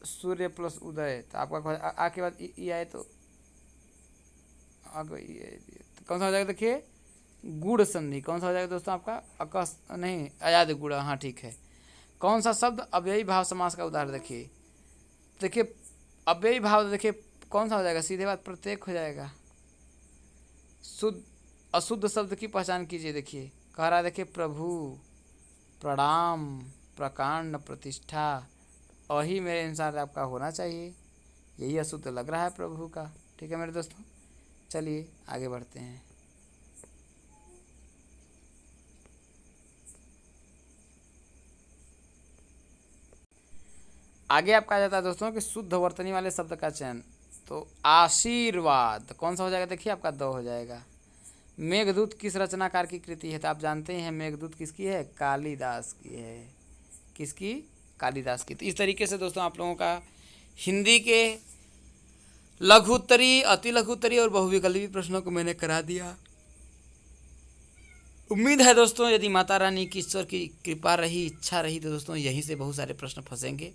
सूर्य प्लस उदय, तो आपका आ के बाद ई आए तो आगे तो कौन सा हो जाएगा, देखिए गुड़ संधि, कौन सा हो जाएगा दोस्तों आपका, अकस नहीं अयाद गुड़, हाँ ठीक है। कौन सा शब्द अव्ययी भाव समास का उदाहरण, देखिए देखिए अव्ययी भाव, देखिए कौन सा हो जाएगा, सीधे बात प्रत्येक हो जाएगा। शुद्ध अशुद्ध शब्द की पहचान कीजिए, देखिए कह रहा है, देखिए प्रभु, प्रणाम, प्रकांड, प्रतिष्ठा, अही मेरे अनुसार आपका होना चाहिए, यही अशुद्ध लग रहा है प्रभु का, ठीक है मेरे दोस्तों। चलिए आगे बढ़ते हैं। आगे आपका आ जाता है दोस्तों कि शुद्ध वर्तनी वाले शब्द का चयन, तो आशीर्वाद कौन सा हो जाएगा, देखिए आपका 2 हो जाएगा। मेघदूत किस रचनाकार की कृति है, तो आप जानते हैं मेघदूत किसकी है, कालिदास की है, किसकी, कालिदास की। तो इस तरीके से दोस्तों आप लोगों का हिंदी के लघुत्तरी, अति लघुत्तरी और बहुविकल्पी प्रश्नों को मैंने करा दिया। उम्मीद है दोस्तों यदि माता रानी की, ईश्वर की कृपा रही, इच्छा रही, तो दोस्तों यहीं से बहुत सारे प्रश्न फंसेंगे।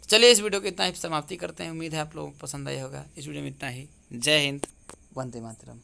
तो चलिए इस वीडियो को इतना ही समाप्ति करते हैं। उम्मीद है आप लोगों को पसंद आया होगा। इस वीडियो में इतना ही। जय हिंद, वंदे मातरम।